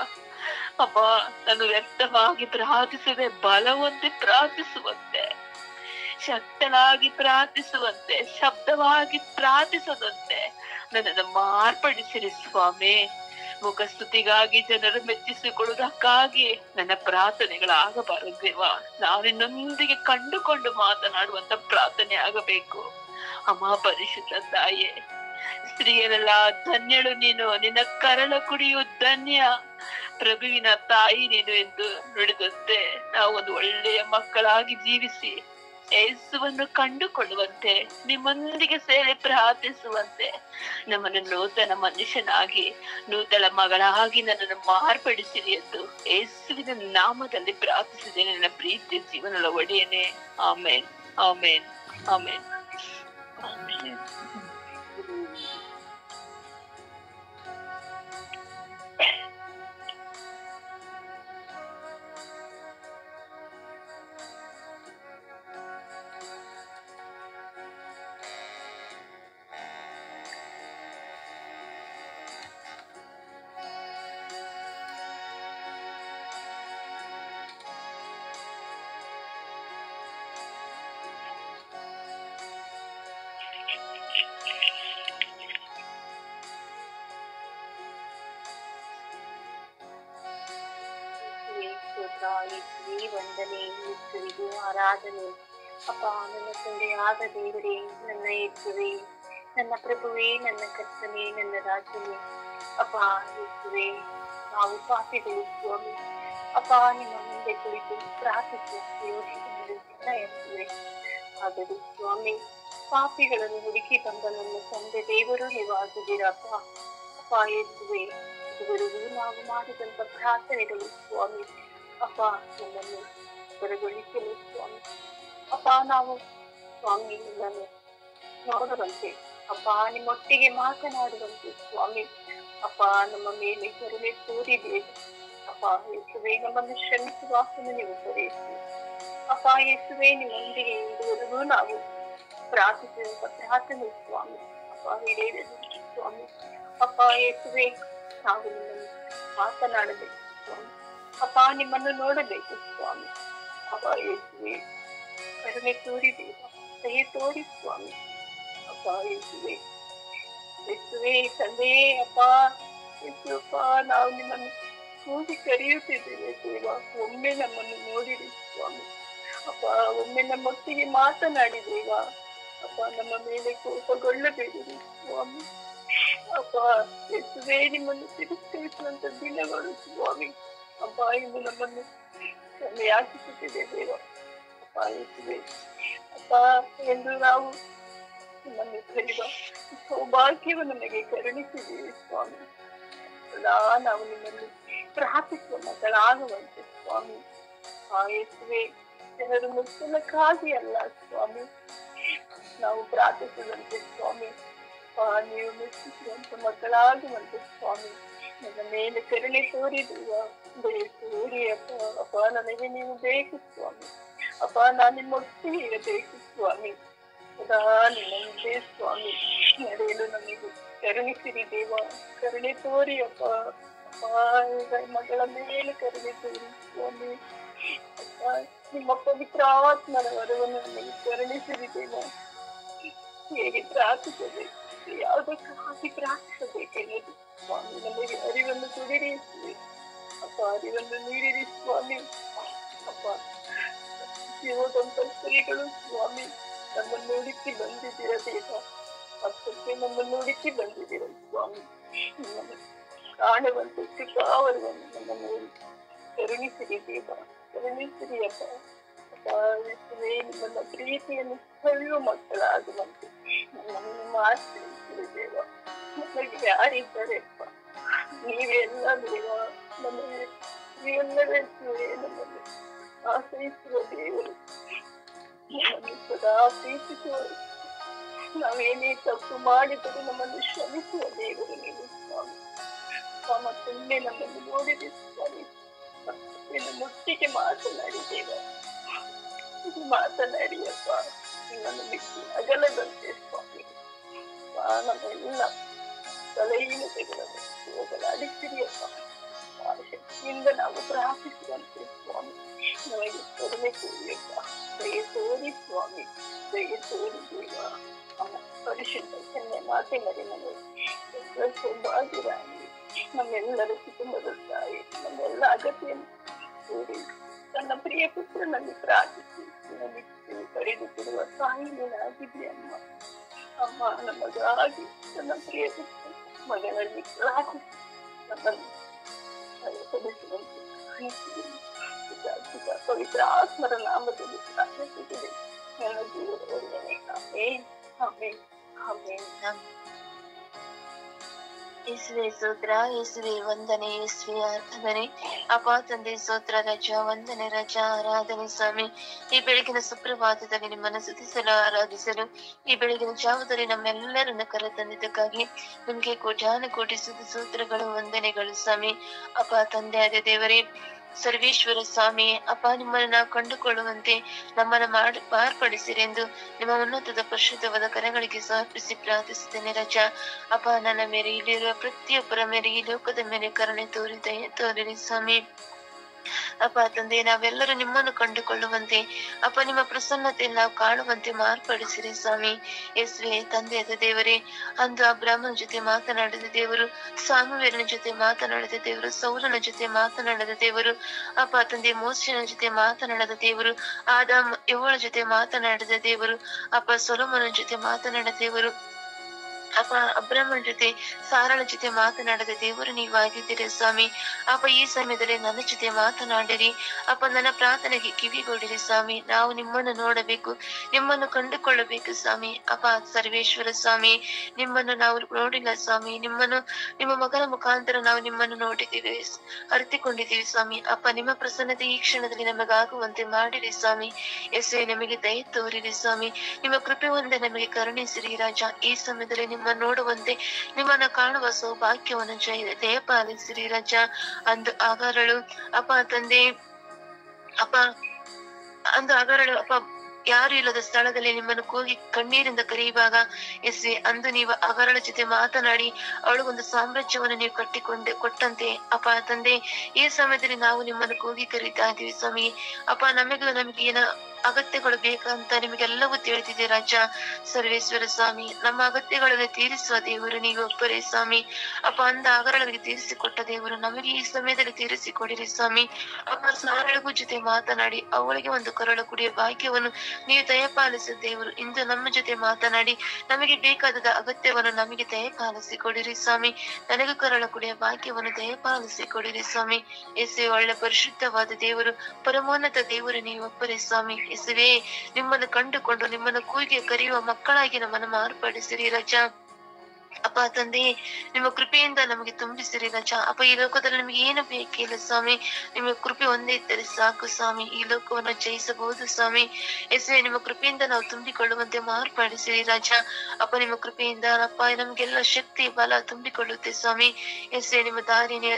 ಅಪ್ಪ, ನಾನು ವ್ಯಕ್ತವಾಗಿ ಪ್ರಾರ್ಥಿಸದೆ ಬಲವಂತೆ ಪ್ರಾರ್ಥಿಸುವಂತೆ, ಶಕ್ತನಾಗಿ ಪ್ರಾರ್ಥಿಸುವಂತೆ, ಶಬ್ದವಾಗಿ ಪ್ರಾರ್ಥಿಸದಂತೆ ನನ್ನನ್ನು ಮಾರ್ಪಡಿಸಿರಿ ಸ್ವಾಮಿ. ಮುಖಸ್ತುತಿಗಾಗಿ ಜನರು ಮೆಚ್ಚಿಸಿಕೊಳ್ಳುವುದಕ್ಕಾಗಿ ನನ್ನ ಪ್ರಾರ್ಥನೆಗಳಾಗಬಾರದು ದೇವಾ. ನಾನು ನಿನ್ನೊಂದಿಗೆ ಕಂಡುಕೊಂಡು ಮಾತನಾಡುವಂತ ಪ್ರಾರ್ಥನೆ ಆಗಬೇಕು. ಅಮ್ಮ ಪರಿಶುದ್ಧ ತಾಯೇ, ಸ್ತ್ರೀಯರೆಲ್ಲ ಧನ್ಯಳು ನೀನು, ನಿನ್ನ ಕರಳ ಕುಡಿಯು ಧನ್ಯ, ಪ್ರಭುವಿನ ತಾಯಿ ನೀನು ಎಂದು ನುಡಿದಂತೆ ನಾವು ಒಂದು ಒಳ್ಳೆಯ ಮಕ್ಕಳಾಗಿ ಜೀವಿಸಿ ಯೇಸುವನ್ನು ಕಂಡುಕೊಳ್ಳುವಂತೆ, ನಿಮ್ಮೊಂದಿಗೆ ಸೇರಿ ಪ್ರಾರ್ಥಿಸುವಂತೆ, ನಮ್ಮನ್ನು ನೂತನ ಮನುಷ್ಯನಾಗಿ, ನೂತನ ಮಗಳಾಗಿ ನನ್ನನ್ನು ಮಾರ್ಪಡಿಸಿರಿ ಎಂದು ಯೇಸುವಿನ ನಾಮದಲ್ಲಿ ಪ್ರಾರ್ಥಿಸಿದ್ದೇನೆ ನನ್ನ ಪ್ರೀತಿಯ ಜೀವನದ ಒಡೆಯನೇ. ಆಮೇನ್, ಆಮೇನ್, ಆಮೇನ್. ವಂದನೆ, ಯೇಸುವಿಗೆ ಆರಾಧನೆ. ಅಪ್ಪ, ನನ್ನ ತಂದೆಯಾದ ದೇವರೇ, ನನ್ನ ಯೇಸುವೆ, ನನ್ನ ಪ್ರಭುವೇ, ನನ್ನ ಕರ್ತನೇ, ನನ್ನ ರಾಜನೇ. ಅಪ್ಪ ಯೇಸುವೆ, ನಾವು ಪಾಪಿಗಳು ಸ್ವಾಮಿ. ಅಪ್ಪ, ನಿಮ್ಮ ಮುಂದೆ ಕುಳಿತು ಪ್ರಾರ್ಥಿಸಿ ಯೋಚಿಸುವೆ. ಆದರೆ ಸ್ವಾಮಿ, ಪಾಪಿಗಳನ್ನು ಹುಡುಕಿ ಬಂದ ನನ್ನ ತಂದೆ ದೇವರು ನೀವಾಗಿದ್ದೀರಪ್ಪ. ಅಪ್ಪ ಯೇಸುವೆ, ಇದುವರೆಗೂ ನಾವು ಮಾಡಿದಂತ ಪ್ರಾರ್ಥನೆಗಳು ಸ್ವಾಮಿ, ಅಪ್ಪ ನಮ್ಮನ್ನು ಹೊರಗೊಳಿಸಲು ಸ್ವಾಮಿ. ಅಪ್ಪ, ನಾವು ಸ್ವಾಮಿ ನಿಮ್ಮನ್ನು ನೋಡುವಂತೆ, ಅಪ್ಪ ನಿಮ್ಮೊಟ್ಟಿಗೆ ಮಾತನಾಡುವಂತೆ ಸ್ವಾಮಿ. ಅಪ್ಪ, ನಮ್ಮ ಮೇಲೆ ಕರುಣೆ ತೋರಿಬೇಕು. ಅಪ್ಪ ಯೇಸುವೆ, ನಮ್ಮನ್ನು ಶ್ರಮಿಸುವಾಸನ್ನು ನೀವು ಕರೆಯಿಸಿ. ಅಪ್ಪ ಯೇಸುವೆ, ನಿಮ್ಮೊಂದಿಗೆ ಇರುವವರೆಗೂ ನಾವು ಪ್ರಾರ್ಥಿಸುವಂತ ಪ್ರಾರ್ಥನೆ ಸ್ವಾಮಿ, ಅಪ್ಪ ಹಿಡಿಯಬೇಕು ಸ್ವಾಮಿ. ಅಪ್ಪ ಯೇಸುವೆ, ನಾವು ನಿಮ್ಮನ್ನು ಮಾತನಾಡಬೇಕು ಸ್ವಾಮಿ. ಅಪ್ಪ, ನಿಮ್ಮನ್ನು ನೋಡಬೇಕು ಸ್ವಾಮಿ. ಅಪ್ಪ ಯೇಸುವೆ, ಕರುಣೆ ತೋರಿಬೇಕು, ದಯೆ ತೋರಿ ಸ್ವಾಮಿ. ಅಪ್ಪ ಯೇಸುವೆ, ಯೇಸುವೆ ತಂದೆಯೇ, ಅಪ್ಪ ಯೇಸುಪ್ಪ, ನಾವು ನಿಮ್ಮನ್ನು ಕೂಗಿ ಕರೆಯುತ್ತಿದ್ದೇವೆ ದೇವ. ಒಮ್ಮೆ ನಮ್ಮನ್ನು ನೋಡಿರಿ ಸ್ವಾಮಿ. ಅಪ್ಪ, ಒಮ್ಮೆ ನಮ್ಮೊಟ್ಟಿಗೆ ಮಾತನಾಡಿದೇವ. ಅಪ್ಪ, ನಮ್ಮ ಮೇಲೆ ಕೋಪಗೊಳ್ಳಬೇಡಿರಿ ಸ್ವಾಮಿ. ಅಪ್ಪ ಯೇಸುವೆ, ನಿಮ್ಮನ್ನು ತಿರಸ್ಕರಿಸುವಂತ ದಿನಗಳು ಸ್ವಾಮಿ. ಅಪ್ಪ, ಇಂದು ನಮ್ಮನ್ನು ಕ್ಷಮೆಯಾಚಿಸುತ್ತಿದೆ ದೇವ. ಅಪ್ಪ ಯೇಸುವೆ, ಅಪ್ಪ ಎಂದು ನಾವು ನಿಮ್ಮನ್ನು ಕರೆಯುವ ಸೌಭಾಗ್ಯವನ್ನು ನಮಗೆ ಕರುಣಿಸಿದ್ದೀವಿ ಸ್ವಾಮಿ. ಸದಾ ನಾವು ನಿಮ್ಮನ್ನು ಪ್ರಾರ್ಥಿಸುವ ಮಕ್ಕಳಾಗುವಂತೆ ಸ್ವಾಮಿ. ಆ ಯೇಸುವೆ, ಜನರು ಮುಚ್ಚಲಕ್ಕಾಗಿ ಅಲ್ಲ ಸ್ವಾಮಿ, ನಾವು ಪ್ರಾರ್ಥಿಸುವಂತೆ ಸ್ವಾಮಿ. ನೀವು ಮೆಚ್ಚಿಸುವಂತ ಮಕ್ಕಳಾಗುವಂತೆ ಸ್ವಾಮಿ. ನನ್ನ ಮೇಲೆ ಕರುಣೆ ತೋರಿದುವ ದಯ ತೋರಿ ಅಪ್ಪ. ಅಪ್ಪ, ನನಗೆ ನೀವು ಬೇಕು ಸ್ವಾಮಿ. ಅಪ್ಪ, ನಾನು ನಿಮ್ಮೊಟ್ಟಿಗೆ ಇರಬೇಕು ಸ್ವಾಮಿ. ಸದಾ ನಿಮ್ಮಂತೆ ಸ್ವಾಮಿ ನಡೆಯಲು ನಮಗೆ ಕರುಣಿಸಿರಿ ದೇವ. ಕರುಣೆ ತೋರಿ ಅಪ್ಪ. ಅಪ್ಪ, ಮಗಳ ಮೇಲೆ ಕರುಣೆ ತೋರಿ ಸ್ವಾಮಿ. ಅಪ್ಪ, ನಿಮ್ಮ ಪವಿತ್ರ ಆತ್ಮನ ವರವನ್ನು ನಮಗೆ ಕರುಣಿಸಿರಿ ದೇವ. ಹೇಗೆ ಪ್ರಾರ್ಥಿಸಬೇಕು, ಯಾವುದಕ್ಕಾಗಿ ಪ್ರಾರ್ಥಿಸಬೇಕೆನ್ನುವುದು ಸ್ವಾಮಿ ನಮಗೆ ಅರಿವನ್ನು ಕೊಡಿರಿ ಅಪ್ಪ. ಅರಿವನ್ನು ನೀಡಿರಿ ಸ್ವಾಮಿ. ಅಪ್ಪ, ಜೀವದಂತರಿಗಳು ಸ್ವಾಮಿ ನಮ್ಮನ್ನು ಹುಡುಕಿ ಬಂದಿದ್ದೀರ ದೇವ. ಅಷ್ಟಕ್ಕೆ ನಮ್ಮನ್ನು ಹುಡುಕಿ ಬಂದಿದ್ದೀರ ಸ್ವಾಮಿ. ನಮ್ಮನ್ನು ಕಾಣುವಂತೆ ಕೃಪಾವರವನ್ನು ನಮ್ಮನ್ನು ಕರುಣಿಸಿರಿ ದೇವ. ಕರುಣಿಸಿರಿ ಅಪ್ಪ. ಅಪ್ಪ, ನಿಮ್ಮನ್ನ ಪ್ರೀತಿಯನ್ನು ಹೊಳ್ಳುವ ಮಕ್ಕಳಾಗುವಂತೆ ನಮ್ಮನ್ನು ಮಾರ್ಪಡಿಸಿರಿ ದೇವ. ನಮಗೆ ಯಾರಿದ್ದಾರೆ ಅಪ್ಪ? ನೀವೆಲ್ಲ ದೇವ, ನಮ್ಮ ನೀವೆಲ್ಲವೇ ನಮ್ಮನ್ನು ಆಶ್ರಯಿಸುವ ದೇವರು, ನಮ್ಮನ್ನು ಸದಾ ಪ್ರೀತಿಸುವರು. ನಾವೇನೇ ತಪ್ಪು ಮಾಡಿದರೂ ನಮ್ಮನ್ನು ಶ್ರಮಿಸುವ ದೇವರು ನೀವು ಸ್ವಾಮಿ. ಮತ್ತೊಮ್ಮೆ ನಮ್ಮನ್ನು ನೋಡಿದೆ ಸ್ವಾಮಿ, ನಮ್ಮೊಟ್ಟಿಗೆ ಮಾತನಾಡಿದ್ದೇವ, ಮಾತನಾಡಿಯಪ್ಪ, ನಿಮ್ಮನ್ನು ಬಿಟ್ಟು ಅಗಲದಂತೆ ಸ್ವಾಮಿ. ನಮ್ಮೆಲ್ಲ ತಲೆಹೀನತೆಗಳನ್ನು ಹೋಗಲಾಡಿಸಿರಿಯಪ್ಪ. ಆ ಶಕ್ತಿಯಿಂದ ನಾವು ಪ್ರಾರ್ಥಿಸುವಂತೆ ಸ್ವಾಮಿ ನಮಗೆ ಕರುಣೆ ತೋರಿಯಪ್ಪ. ದಯೆ ತೋರಿ ಸ್ವಾಮಿ, ದಯೆ ತೋರಿ ದೇವ. ಪರಿಶುದ್ಧ ಚೆನ್ನೆ ಮಾತೆ ಮರಿ ನಮಗೆ ಸೌಭಾಗ್ಯರಾಗಿ ನಮ್ಮೆಲ್ಲರ ಕುಟುಂಬದ ತಾಯಿ ನಮ್ಮೆಲ್ಲ ಅಗತ್ಯವನ್ನು ತೋರಿ ತನ್ನ ಪ್ರಿಯ ಪುತ್ರನಲ್ಲಿ ಪ್ರಾರ್ಥಿಸಿ ಪಡೆದುಕೊಳ್ಳುವ ತಾಯಿ ನೀನಾಗಿದೆಯಮ್ಮ. ಅಮ್ಮ ನಮಗಾಗಿ ತನ್ನ ಪ್ರಿಯ ಪುತ್ರ ಮಗನಲ್ಲಿ ಪ್ರಾರ್ಥಿಸಿ ನಮ್ಮನ್ನು ಸಲ್ಲಿಸುವಂತೆ ಪವಿತ್ರ ಆತ್ಮರ ನಾಮದಲ್ಲಿ ಪ್ರಾರ್ಥಿಸಿದೆ ನನ್ನ ಜೀವನದಲ್ಲಿ. ಆಮೇನ್ ಆಮೇನ್ ಆಮೇನ್. ಯೇಸುವೆ ಸ್ತೋತ್ರ, ಯೇಸುವೆ ವಂದನೆ, ಯೇಸುವೆ ಆರಾಧನೆ. ಅಪ್ಪ ತಂದೆ ಸ್ತೋತ್ರ, ರಜಾ ವಂದನೆ, ರಜಾ ಆರಾಧನೆ ಸ್ವಾಮಿ. ಈ ಬೆಳಗಿನ ಸುಪ್ರಭಾತದಲ್ಲಿ ನಿಮ್ಮನ್ನು ಸ್ತುತಿಸಲು ಆರಾಧಿಸಲು ಈ ಬೆಳಗಿನ ಜಾವದಲ್ಲಿ ನಮ್ಮೆಲ್ಲರನ್ನ ಕರೆತಂದಿದ್ದಕ್ಕಾಗಿ ನಿಮ್ಗೆ ಕೋಟಿ ಸ್ತೋತ್ರಗಳು, ವಂದನೆಗಳು ಸ್ವಾಮಿ. ಅಪ್ಪ ತಂದೆ ಆದ ದೇವರೇ, ಸರ್ವೇಶ್ವರ ಸ್ವಾಮಿ, ಅಪ್ಪ ನಿಮ್ಮನ್ನು ನಾವು ಕಂಡುಕೊಳ್ಳುವಂತೆ ನಮ್ಮನ್ನು ಮಾರ್ಪಡಿಸಿರಿ ಎಂದು ನಿಮ್ಮ ಉನ್ನತದ ಪರಿಶುದ್ಧವಾದ ಕರೆಗಳಿಗೆ ಸಮರ್ಪಿಸಿ ಪ್ರಾರ್ಥಿಸುತ್ತೇನೆ ರಜಾ. ಅಪ್ಪ ನನ್ನ ಮೇಲೆ ಇಲ್ಲಿರುವ ಪ್ರತಿಯೊಬ್ಬರ ಮೇಲೆ ಈ ಲೋಕದ ಮೇಲೆ ಕರುಣೆ ತೋರಿರಿ ಸ್ವಾಮಿ. ಅಪ್ಪ ತಂದೆ, ನಾವೆಲ್ಲರೂ ನಿಮ್ಮನ್ನು ಕಂಡುಕೊಳ್ಳುವಂತೆ ಅಪ್ಪ ನಿಮ್ಮ ಪ್ರಸನ್ನತೆಯನ್ನು ನಾವು ಕಾಣುವಂತೆ ಮಾರ್ಪಡಿಸಿರಿ ಸ್ವಾಮಿ. ಯೇಸುವೆ ತಂದೆಯಾದ ದೇವರೇ, ಅಂದು ಅಬ್ರಾಹ್ಮನ ಜೊತೆ ಮಾತನಾಡಿದ ದೇವರು, ಸಾಮುವೇಲನ ಜೊತೆ ಮಾತನಾಡಿದ ದೇವರು, ಸೌಲನ ಜೊತೆ ಮಾತನಾಡಿದ ದೇವರು, ಅಪ್ಪ ತಂದೆ ಮೋಶೆನ ಜೊತೆ ಮಾತನಾಡಿದ ದೇವರು, ಆದಾಮ್ ಯೆಹೋವಳ ಜೊತೆ ಮಾತನಾಡಿದ ದೇವರು, ಅಪ್ಪ ಸೊಲೊಮೋನನ ಜೊತೆ ಮಾತನಾಡಿದ ದೇವರು, ಅಪ್ಪ ಅಬ್ರಾಹ್ಮನ ಜೊತೆ ಸಾರಳ ಜೊತೆ ಮಾತನಾಡಿದ ದೇವರು ನೀವಾಗಿದ್ದೀರಿ ಸ್ವಾಮಿ. ಅಪ್ಪ ಈ ಸಮಯದಲ್ಲಿ ನನ್ನ ಜೊತೆ ಮಾತನಾಡಿರಿ ಅಪ್ಪ, ನನ್ನ ಪ್ರಾರ್ಥನೆಗೆ ಕಿವಿಗೊಡಿರಿ ಸ್ವಾಮಿ. ನಾವು ನಿಮ್ಮನ್ನು ನೋಡಬೇಕು, ನಿಮ್ಮನ್ನು ಕಂಡುಕೊಳ್ಳಬೇಕು ಸ್ವಾಮಿ. ಅಪ್ಪ ಸರ್ವೇಶ್ವರ ಸ್ವಾಮಿ, ನಿಮ್ಮನ್ನು ನಾವು ನೋಡಿಲ್ಲ ಸ್ವಾಮಿ, ನಿಮ್ಮ ಮಗನ ಮುಖಾಂತರ ನಾವು ನಿಮ್ಮನ್ನು ನೋಡಿದ್ದೀವಿ, ಅರಿತುಕೊಂಡಿದ್ದೀವಿ ಸ್ವಾಮಿ. ಅಪ್ಪ ನಿಮ್ಮ ಪ್ರಸನ್ನತೆ ಈ ಕ್ಷಣದಲ್ಲಿ ನಮಗಾಗುವಂತೆ ಮಾಡಿರಿ ಸ್ವಾಮಿ. ಯೇಸುವೆ ನಮಗೆ ದಯೆ ತೋರಿರಿ ಸ್ವಾಮಿ. ನಿಮ್ಮ ಕೃಪೆ ಒಂದೇ ನಮಗೆ ಕರುಣಿಸಿರಿ ರಾಜ. ಈ ಸಮಯದಲ್ಲಿ ನಿಮ್ಮ ನೋಡುವಂತೆ, ನಿಮ್ಮನ್ನ ಕಾಣುವ ಸೌಭಾಗ್ಯವನ್ನು ದಯಪಾಲಿಸಿರಿ ರಜ. ಅಂದು ಆಗರಳು ಅಪ್ಪ ತಂದೆ, ಅಪ್ಪ ಅಂದು ಆಗರಳು ಅಪ್ಪ ಯಾರು ಇಲ್ಲದ ಸ್ಥಳದಲ್ಲಿ ನಿಮ್ಮನ್ನು ಕೂಗಿ ಕಣ್ಣೀರಿಂದ ಕರೆಯುವಾಗ ಎಸ್ವೆ, ಅಂದು ನೀವು ಅಗರಳ ಜೊತೆ ಮಾತನಾಡಿ ಅವಳಿಗೊಂದು ಸಾಮ್ರಾಜ್ಯವನ್ನು ನೀವು ಕೊಟ್ಟಂತೆ ಅಪ್ಪ ತಂದೆ, ಈ ಸಮಯದಲ್ಲಿ ನಾವು ನಿಮ್ಮನ್ನು ಕೂಗಿ ಕರೀತಾ ಇದ್ದೀವಿ ಸ್ವಾಮಿ. ಅಪ್ಪ ನಮಗೆ ಏನ ಅಗತ್ಯಗಳು ಬೇಕಂತ ನಿಮಗೆಲ್ಲವೂ ತಿಳಿದಿದೆ ರಾಜ. ಸರ್ವೇಶ್ವರ ಸ್ವಾಮಿ, ನಮ್ಮ ಅಗತ್ಯಗಳನ್ನು ತೀರಿಸುವ ದೇವರು ನೀವು ಒಬ್ಬರೇ ಸ್ವಾಮಿ. ಅಪ್ಪ ಅಂದ ಆಗರಳಿಗೆ ತೀರಿಸಿಕೊಟ್ಟ ದೇವರು ನಮಗೆ ಈ ಸಮಯದಲ್ಲಿ ತೀರಿಸಿಕೊಡಿರಿ ಸ್ವಾಮಿ. ಅಪ್ಪ ಸಾರಳಿಗೂ ಜೊತೆ ಮಾತನಾಡಿ ಅವಳಿಗೆ ಒಂದು ಕರಳು ಕುಡಿಯುವ ಭಾಗ್ಯವನ್ನು ನೀವು ದಯಪಾಲಿಸಿದ ದೇವರು, ಇಂದು ನಮ್ಮ ಜೊತೆ ಮಾತನಾಡಿ ನಮಗೆ ಬೇಕಾದ ಅಗತ್ಯವನ್ನು ನಮಗೆ ದಯಪಾಲಿಸಿಕೊಡಿರಿ ಸ್ವಾಮಿ. ನನಗೂ ಕರಳು ಕುಡಿಯುವ ಭಾಗ್ಯವನ್ನು ದಯಪಾಲಿಸಿಕೊಡಿರಿ ಸ್ವಾಮಿ. ಯೇಸುವೆ ಒಳ್ಳೆ ಪರಿಶುದ್ಧವಾದ ದೇವರು, ಪರಮೋನ್ನತ ದೇವರು ನೀವು ಒಬ್ಬರೇ ಸ್ವಾಮಿ. ಯೇಸುವೆ ನಿಮ್ಮನ್ನು ಕಂಡುಕೊಂಡು ನಿಮ್ಮನ್ನು ಕೂಗಿ ಕರೆಯುವ ಮಕ್ಕಳಾಗಿ ನಮ್ಮನ್ನು ಮಾರ್ಪಡಿಸಿರಿ ರಜಾ. ಅಪ್ಪ ತಂದೆ, ನಿಮ್ಮ ಕೃಪೆಯಿಂದ ನಮಗೆ ತುಂಬಿಸಿರಿ ರಜ. ಅಪ್ಪ ಈ ಲೋಕದಲ್ಲಿ ನಿಮಗೆ ಏನು ಬೇಕಿಲ್ಲ ಸ್ವಾಮಿ, ನಿಮ್ಮ ಕೃಪೆ ಒಂದೇ ಇದ್ದರೆ ಸಾಕು ಸ್ವಾಮಿ. ಈ ಲೋಕವನ್ನು ಜಯಿಸಬಹುದು ಸ್ವಾಮಿ. ಯೇಸುವೆ ನಿಮ್ಮ ಕೃಪೆಯಿಂದ ನಾವು ತುಂಬಿಕೊಳ್ಳುವಂತೆ ಮಾರ್ಪಡಿಸಿರಿ ರಾಜ. ಅಪ್ಪ ನಿಮ್ಮ ಕೃಪೆಯಿಂದ ಅಪ್ಪ ನಮ್ಗೆಲ್ಲ ಶಕ್ತಿ ಬಲ ತುಂಬಿಕೊಳ್ಳುತ್ತೆ ಸ್ವಾಮಿ. ಯೇಸುವೆ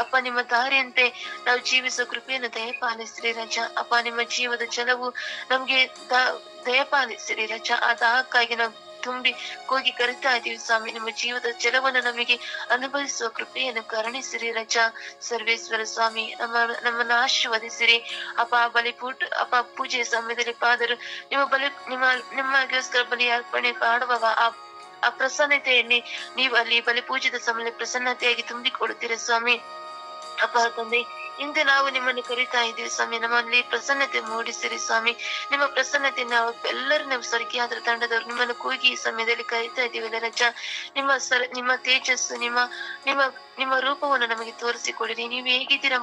ಅಪ್ಪ ನಿಮ್ಮ ದಾರಿಯಂತೆ ನಾವು ಜೀವಿಸುವ ಕೃಪೆಯನ್ನು ದಯಪಾಲಿಸಿರಿ ರಜ. ಅಪ್ಪ ನಿಮ್ಮ ಜೀವದ ಛಲವು ನಮ್ಗೆ ದಯಪಾಲಿಸಿರಿ ರಜ. ಆ ದಾಹಕ್ಕಾಗಿ ನಾವು ತುಂಬಿ ಕೂಗಿ ಕರಿತಾ ಇದೀವಿ ಸ್ವಾಮಿ. ನಿಮ್ಮ ಜೀವದ ಜಲವನ್ನು ನಮಗೆ ಅನುಭವಿಸುವ ಕೃಪೆಯನ್ನು ಕರುಣಿಸಿರಿ ರಜಾ. ಸರ್ವೇಶ್ವರ ಸ್ವಾಮಿ, ನಮ್ಮನ್ನು ಆಶೀರ್ವದಿಸಿರಿ ಅಪ್ಪ ಪೂಜೆಯ ಸಮಯದಲ್ಲಿ ಪಾದರು ನಿಮಗೋಸ್ಕರ ಬಲಿ ಅರ್ಪಣೆ ಮಾಡುವಾಗ ಆ ಪ್ರಸನ್ನತೆಯಲ್ಲಿ ನೀವು ಅಲ್ಲಿ ಬಲಿ ಪೂಜೆದ ಸಮಯದಲ್ಲಿ ಪ್ರಸನ್ನತೆಯಾಗಿ ತುಂಬಿಕೊಡುತ್ತೀರ ಸ್ವಾಮಿ. ಅಪ್ಪ ತಂದೆ, ಇಂದು ನಾವು ನಿಮ್ಮನ್ನು ಕರಿತಾ ಇದ್ದೀವಿ ಸ್ವಾಮಿ. ನಮ್ಮಲ್ಲಿ ಪ್ರಸನ್ನತೆ ಮೂಡಿಸಿರಿ ಸ್ವಾಮಿ. ನಿಮ್ಮ ಪ್ರಸನ್ನತೆ ನಾವು ಎಲ್ಲರೂ ನಾವು ಸ್ವರ್ಗೀಯಾದ ತಂಡದವರು ನಿಮ್ಮನ್ನು ಕೂಗಿ ಈ ಸಮಯದಲ್ಲಿ ಕರಿತಾ ಇದ್ದೀವಿ ರಜಾ. ನಿಮ್ಮ ತೇಜಸ್ಸು, ನಿಮ್ಮ ನಿಮ್ಮ ರೂಪವನ್ನು ನಮಗೆ ತೋರಿಸಿಕೊಡಿರಿ. ನೀವು ಹೇಗಿದ್ದೀರ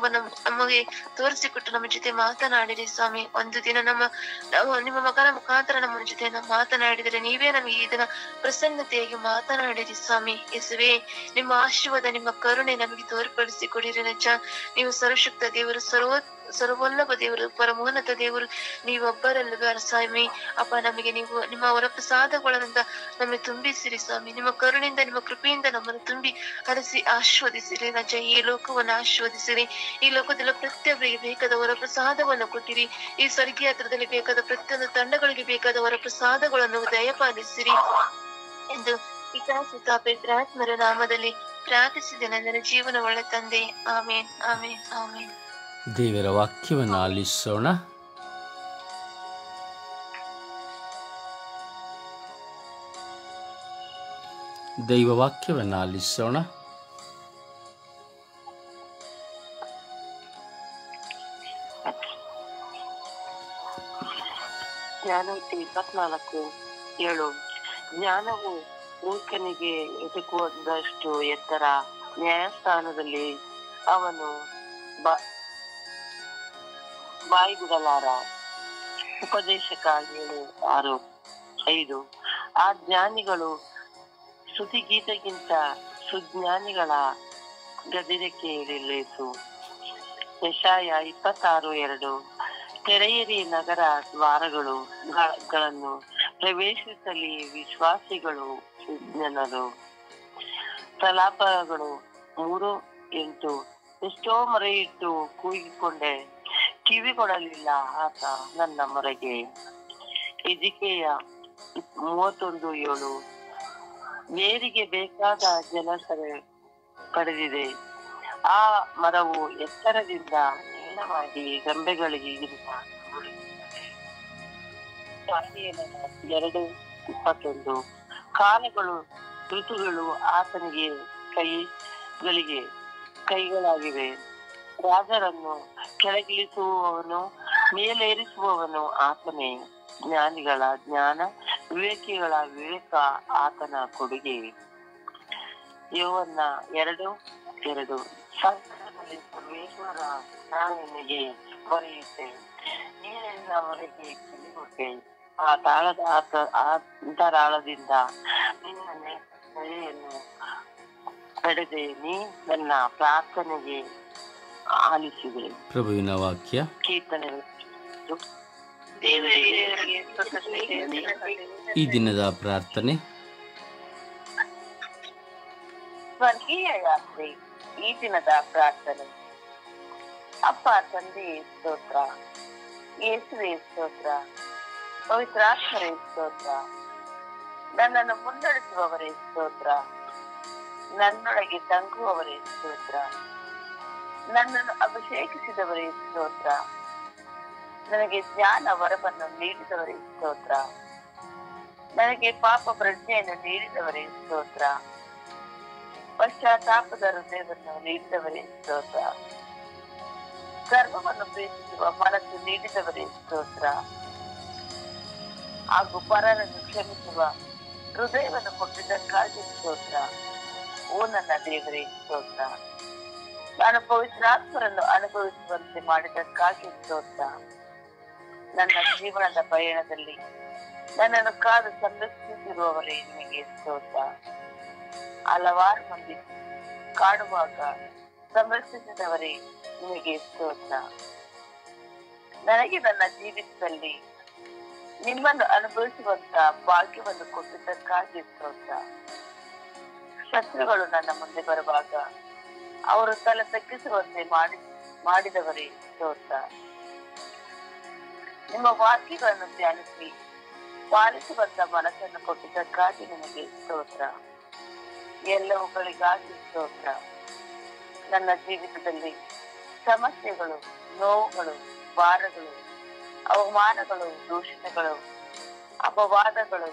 ನಮಗೆ ತೋರಿಸಿಕೊಟ್ಟು ನಮ್ಮ ಜೊತೆ ಮಾತನಾಡಿರಿ ಸ್ವಾಮಿ. ಒಂದು ದಿನ ನಿಮ್ಮ ಮಗನ ಮುಖಾಂತರ ನಮ್ಮ ಜೊತೆ ಮಾತನಾಡಿದರೆ ನೀವೇ ನಮಗೆ ಇದನ್ನ ಪ್ರಸನ್ನತೆಯಾಗಿ ಮಾತನಾಡಿರಿ ಸ್ವಾಮಿ. ಯೇಸುವೆ, ನಿಮ್ಮ ಆಶೀರ್ವಾದ, ನಿಮ್ಮ ಕರುಣೆ ನಮಗೆ ತೋರ್ಪಡಿಸಿಕೊಡಿರಿ ರಜ. ನೀವು ಸರ್ವಶಕ್ತ ದೇವರು, ಸರ್ವೋಲ್ಲಭ ದೇವರು, ಪರಮೋನ್ನತ ದೇವರು ನೀವೊಬ್ಬರಲ್ಲವೇ ಸ್ವಾಮಿ. ಅಪ್ಪ, ನಮಗೆ ನೀವು ನಿಮ್ಮ ವರಪ್ರಸಾದಗಳಿಂದ ನಮಗೆ ತುಂಬಿಸಿರಿ ಸ್ವಾಮಿ. ನಿಮ್ಮ ಕರುಣೆಯಿಂದ, ನಿಮ್ಮ ಕೃಪೆಯಿಂದ ನಮ್ಮನ್ನು ತುಂಬಿ ಹರಿಸಿ ಆಶೀರ್ವದಿಸಿರಿ ರಜ. ಈ ಲೋಕವನ್ನು ಆಶೀರ್ವದಿಸಿರಿ. ಈ ಲೋಕದಲ್ಲಿ ಪ್ರತಿಯೊಬ್ಬರಿಗೆ ಬೇಕಾದ ವರಪ್ರಸಾದವನ್ನು ಕೊಟ್ಟಿರಿ. ಈ ಸ್ವರ್ಗೀಯ ಯಾತ್ರದಲ್ಲಿ ಬೇಕಾದ ಪ್ರತಿಯೊಂದು ತಂಡಗಳಿಗೆ ಬೇಕಾದ ವರಪ್ರಸಾದಗಳನ್ನು ದಯಪಾಲಿಸಿರಿ ಎಂದು ಪಿತಾಸುತ ಪವಿತ್ರಾತ್ಮರ ನಾಮದಲ್ಲಿ ಪ್ರಾರ್ಥಿಸಿದೆ ನನ್ನ ಜೀವನ ಒಳ್ಳೆ ತಂದೆ. ಆಮೇನ್, ಆಮೇನ್, ಆಮೇನ್. ದೇವರ ವಾಕ್ಯವನ್ನು ಆಲಿಸೋಣ. ದೈವ ವಾಕ್ಯವನ್ನು ಆಲಿಸೋಣ. ಜ್ಞಾನೋಕ್ತಿ 24:7. ಜ್ಞಾನವು ಮೂರ್ಖನಿಗೆ ಎಟುಕುವಂದಷ್ಟು ಎತ್ತರ, ನ್ಯಾಯಸ್ಥಾನದಲ್ಲಿ ಅವನು ಬಾಯಿ ಬಿಡಲಾರ. ಉಪದೇಶಕ 7:6-5. ಆ ಜ್ಞಾನಿಗಳು ಸ್ತುತಿಗೀತೆಗಿಂತ ಸುಜ್ಞಾನಿಗಳ ಗದಿರಕ್ಕೆ ಇಳಿಸು. ಯೆಶಾಯ 26:2. ತೆರೆಯಿರಿ ನಗರ ದ್ವಾರಗಳನ್ನು, ಪ್ರವೇಶಿಸಲಿ ವಿಶ್ವಾಸಿಗಳು ಸುಜ್ಞನರು. ಪ್ರಲಾಪಗಳು 3:8. ಎಷ್ಟೋ ಮೊರೆಯಿಟ್ಟು ಕೂಗಿಕೊಂಡೆ, ಕಿವಿ ಕೊಡಲಿಲ್ಲ ಆತ ನನ್ನ ಮೊರೆಗೆ. ಎಜಿಕೇಯ 31:7. ಬೇರಿಗೆ ಬೇಕಾದ ಜಲಸರೆ ಪಡೆದಿದೆ. ಆ ಮರವು ಎತ್ತರದಿಂದ ನೀಳವಾಗಿ ಗೊಂಬೆಗಳಿಗೆ 2:21. ಕಾಲಗಳು ಋತುಗಳು ಆತನಿಗೆ ಕೈಗಳಾಗಿವೆ. ರಾಜರನ್ನು ಕೆಳಗಿಳಿಸುವವನು ಮೇಲೇರಿಸುವವನು ಆತನೇ. ಜ್ಞಾನಿಗಳ ಜ್ಞಾನ, ವಿವೇಕಿಗಳ ವಿವೇಕ ಆತನ ಕೊಡುಗೆ. ಯೋವನ್ನ 2:2. ಸಂಕಟದಲ್ಲಿ ಸರ್ವೇಶ್ವರ, ನಾನು ನಿನಗೆ ಮೊರೆಯಿಟ್ಟೆ, ನೀರಿನ ಹೊರಗೆ ಕಿವಿಗೊಟ್ಟೆ. ಆ ತಾಳದ ಅಂತರಾಳದಿಂದ ನಿನ್ನ ನೆರೆಯನ್ನು ಪಡೆದೆ, ನೀ ನನ್ನ ಪ್ರಾರ್ಥನೆಗೆ ಆಲಿಸಿದೆ. ಪ್ರಭುವಿನ ವಾಕ್ಯ. ಕೀರ್ತನೆ. ಈ ದಿನದ ಪ್ರಾರ್ಥನೆ. ಸ್ವರ್ಗೀಯ ಯಾತ್ರೆ. ಈ ದಿನದ ಪ್ರಾರ್ಥನೆ. ಅಪ್ಪ ತಂದೆ ಸ್ತೋತ್ರ, ಯೇಸುವೆ ಸ್ತೋತ್ರ, ಪವಿತ್ರಾತ್ಮರೇ ಸ್ತೋತ್ರ. ನನ್ನನ್ನು ಮುನ್ನಡೆಸುವವರೇ ಸ್ತೋತ್ರ, ನನ್ನೊಳಗೆ ತಂಗುವವರೇ ಸ್ತೋತ್ರ, ನನ್ನನ್ನು ಅಭಿಷೇಕಿಸಿದವರೇ ಸ್ತೋತ್ರ, ನನಗೆ ಜ್ಞಾನ ವರವನ್ನು ನೀಡಿದವರೇ ಸ್ತೋತ್ರ, ನನಗೆ ಪಾಪ ಪ್ರಜ್ಞೆಯನ್ನು ನೀಡಿದವರೇ ಸ್ತೋತ್ರ, ಪಶ್ಚಾತ್ತಾಪದ ಹೃದಯವನ್ನು ನೀಡಿದವರೇ ಸ್ತೋತ್ರ, ಗರ್ವವನ್ನು ಪ್ರೀತಿಸುವ ಮನಸ್ಸು ನೀಡಿದವರೇ ಸ್ತೋತ್ರ, ಹಾಗೂ ಪರರನ್ನು ಕ್ಷಮಿಸುವ ಹೃದಯವನ್ನು ಕೊಟ್ಟಿದ್ದಕ್ಕಾಗಿ ಸ್ತೋತ್ರ. ಓ ನನ್ನ ದೇವರೇ ಸ್ತೋತ್ರ. ನಾನು ಪವಿತ್ರಾತ್ಮರನ್ನು ಅನುಭವಿಸುವಂತೆ ಮಾಡಿದ್ದಕ್ಕಾಗಿ ಸ್ತೋತ್ರ. ನನ್ನ ಜೀವನದ ಪಯಣದಲ್ಲಿ ನನ್ನನ್ನು ಕಾದು ಸಂರಕ್ಷಿಸಿರುವವರೇ ನಿಮಗೆ ಸ್ತೋತ್ರ. ಹಲವಾರು ಮಂದಿ ಕಾಡುವಾಗ ಸಂರಕ್ಷಿಸಿದವರೇ ನಿಮಗೆ ಸ್ತೋತ್ರ. ನನಗೆ ನನ್ನ ಜೀವಿತದಲ್ಲಿ ನಿಮ್ಮನ್ನು ಅನುಭವಿಸುವಂತ ಭಾಗ್ಯವನ್ನು ಕೊಟ್ಟಿದ್ದಕ್ಕಾಗಿ ಸ್ತೋತ್ರ. ಶತ್ರುಗಳು ನನ್ನ ಮುಂದೆ ಬರುವಾಗ ಅವರು ತಲೆ ತಗ್ಗಿಸುವಂತೆ ಮಾಡಿದವರೇ ಸ್ತೋತ್ರ. ನಿಮ್ಮ ವಾಕ್ಯಗಳನ್ನು ಧ್ಯಾನಿಸಿ ಪಾಲಿಸುವಂತ ಮನಸ್ಸನ್ನು ಕೊಟ್ಟಿದ್ದಕ್ಕಾಗಿ ನಿಮಗೆ ಸ್ತೋತ್ರ. ಎಲ್ಲವುಗಳಿಗಾಗಿ ಸ್ತೋತ್ರ. ನನ್ನ ಜೀವಿತದಲ್ಲಿ ಸಮಸ್ಯೆಗಳು, ನೋವುಗಳು, ಭಾರಗಳು, ಅವಮಾನಗಳು, ದೂಷಣೆಗಳು, ಅಪವಾದಗಳು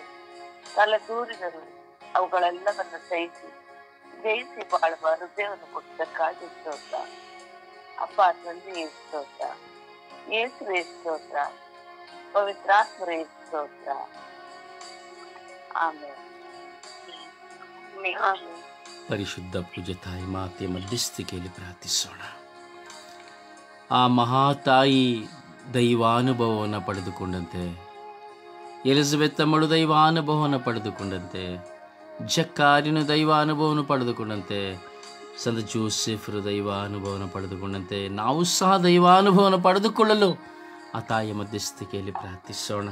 ತಲೆದೂರಿದರು ಅವುಗಳೆಲ್ಲವನ್ನು ಜಯಿಸಿ ಬಾಳುವ ಹೃದಯವನ್ನು ಕೊಟ್ಟಿದ್ದಕ್ಕಾಗಿ ಸ್ತೋತ್ರ. ಅಪ್ಪ ತಂದೆಯೇ ಸ್ತೋತ್ರ, ಯೇಸುವೇ ಸ್ತೋತ್ರ, ಪವಿತ್ರಾತ್ಮರೇ ಸ್ತೋತ್ರ. ಆಮೇಲೆ ಪರಿಶುದ್ಧ ಪೂಜೆ ತಾಯಿ ಮಾತೆಯ ಮಧ್ಯಸ್ಥಿಕೆಯಲ್ಲಿ ಪ್ರಾರ್ಥಿಸೋಣ. ಆ ಮಹಾತಾಯಿ ದೈವಾನುಭವವನ್ನು ಪಡೆದುಕೊಂಡಂತೆ, ಎಲಿಜಬೆತ್ ಅಮ್ಮಳು ದೈವಾನುಭವವನ್ನು ಪಡೆದುಕೊಂಡಂತೆ, ಜಕ್ಕಾರಿನ ದೈವಾನುಭವವನ್ನು ಪಡೆದುಕೊಂಡಂತೆ, ಸಂತ ಜೋಸೆಫರು ದೈವಾನುಭವವನ್ನು ಪಡೆದುಕೊಂಡಂತೆ ನಾವು ಸಹ ದೈವಾನುಭವವನ್ನು ಪಡೆದುಕೊಳ್ಳಲು ಆ ತಾಯಿಯ ಮಧ್ಯಸ್ಥಿಕೆಯಲ್ಲಿ ಪ್ರಾರ್ಥಿಸೋಣ.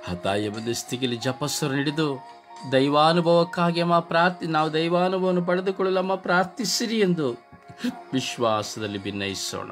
ಆ ತಾಯಿಯ ಮಧ್ಯಸ್ಥಿಕೆಯಲ್ಲಿ ಜಪಸ್ವರ ಹಿಡಿದು ದೈವಾನುಭವಕ್ಕಾಗಿ ನಾವು ದೈವಾನುಭವವನ್ನು ಪಡೆದುಕೊಳ್ಳಲು ಪ್ರಾರ್ಥಿಸಿರಿ ಎಂದು ವಿಶ್ವಾಸದಲ್ಲಿ ಭಿನ್ನಯಿಸೋಣ.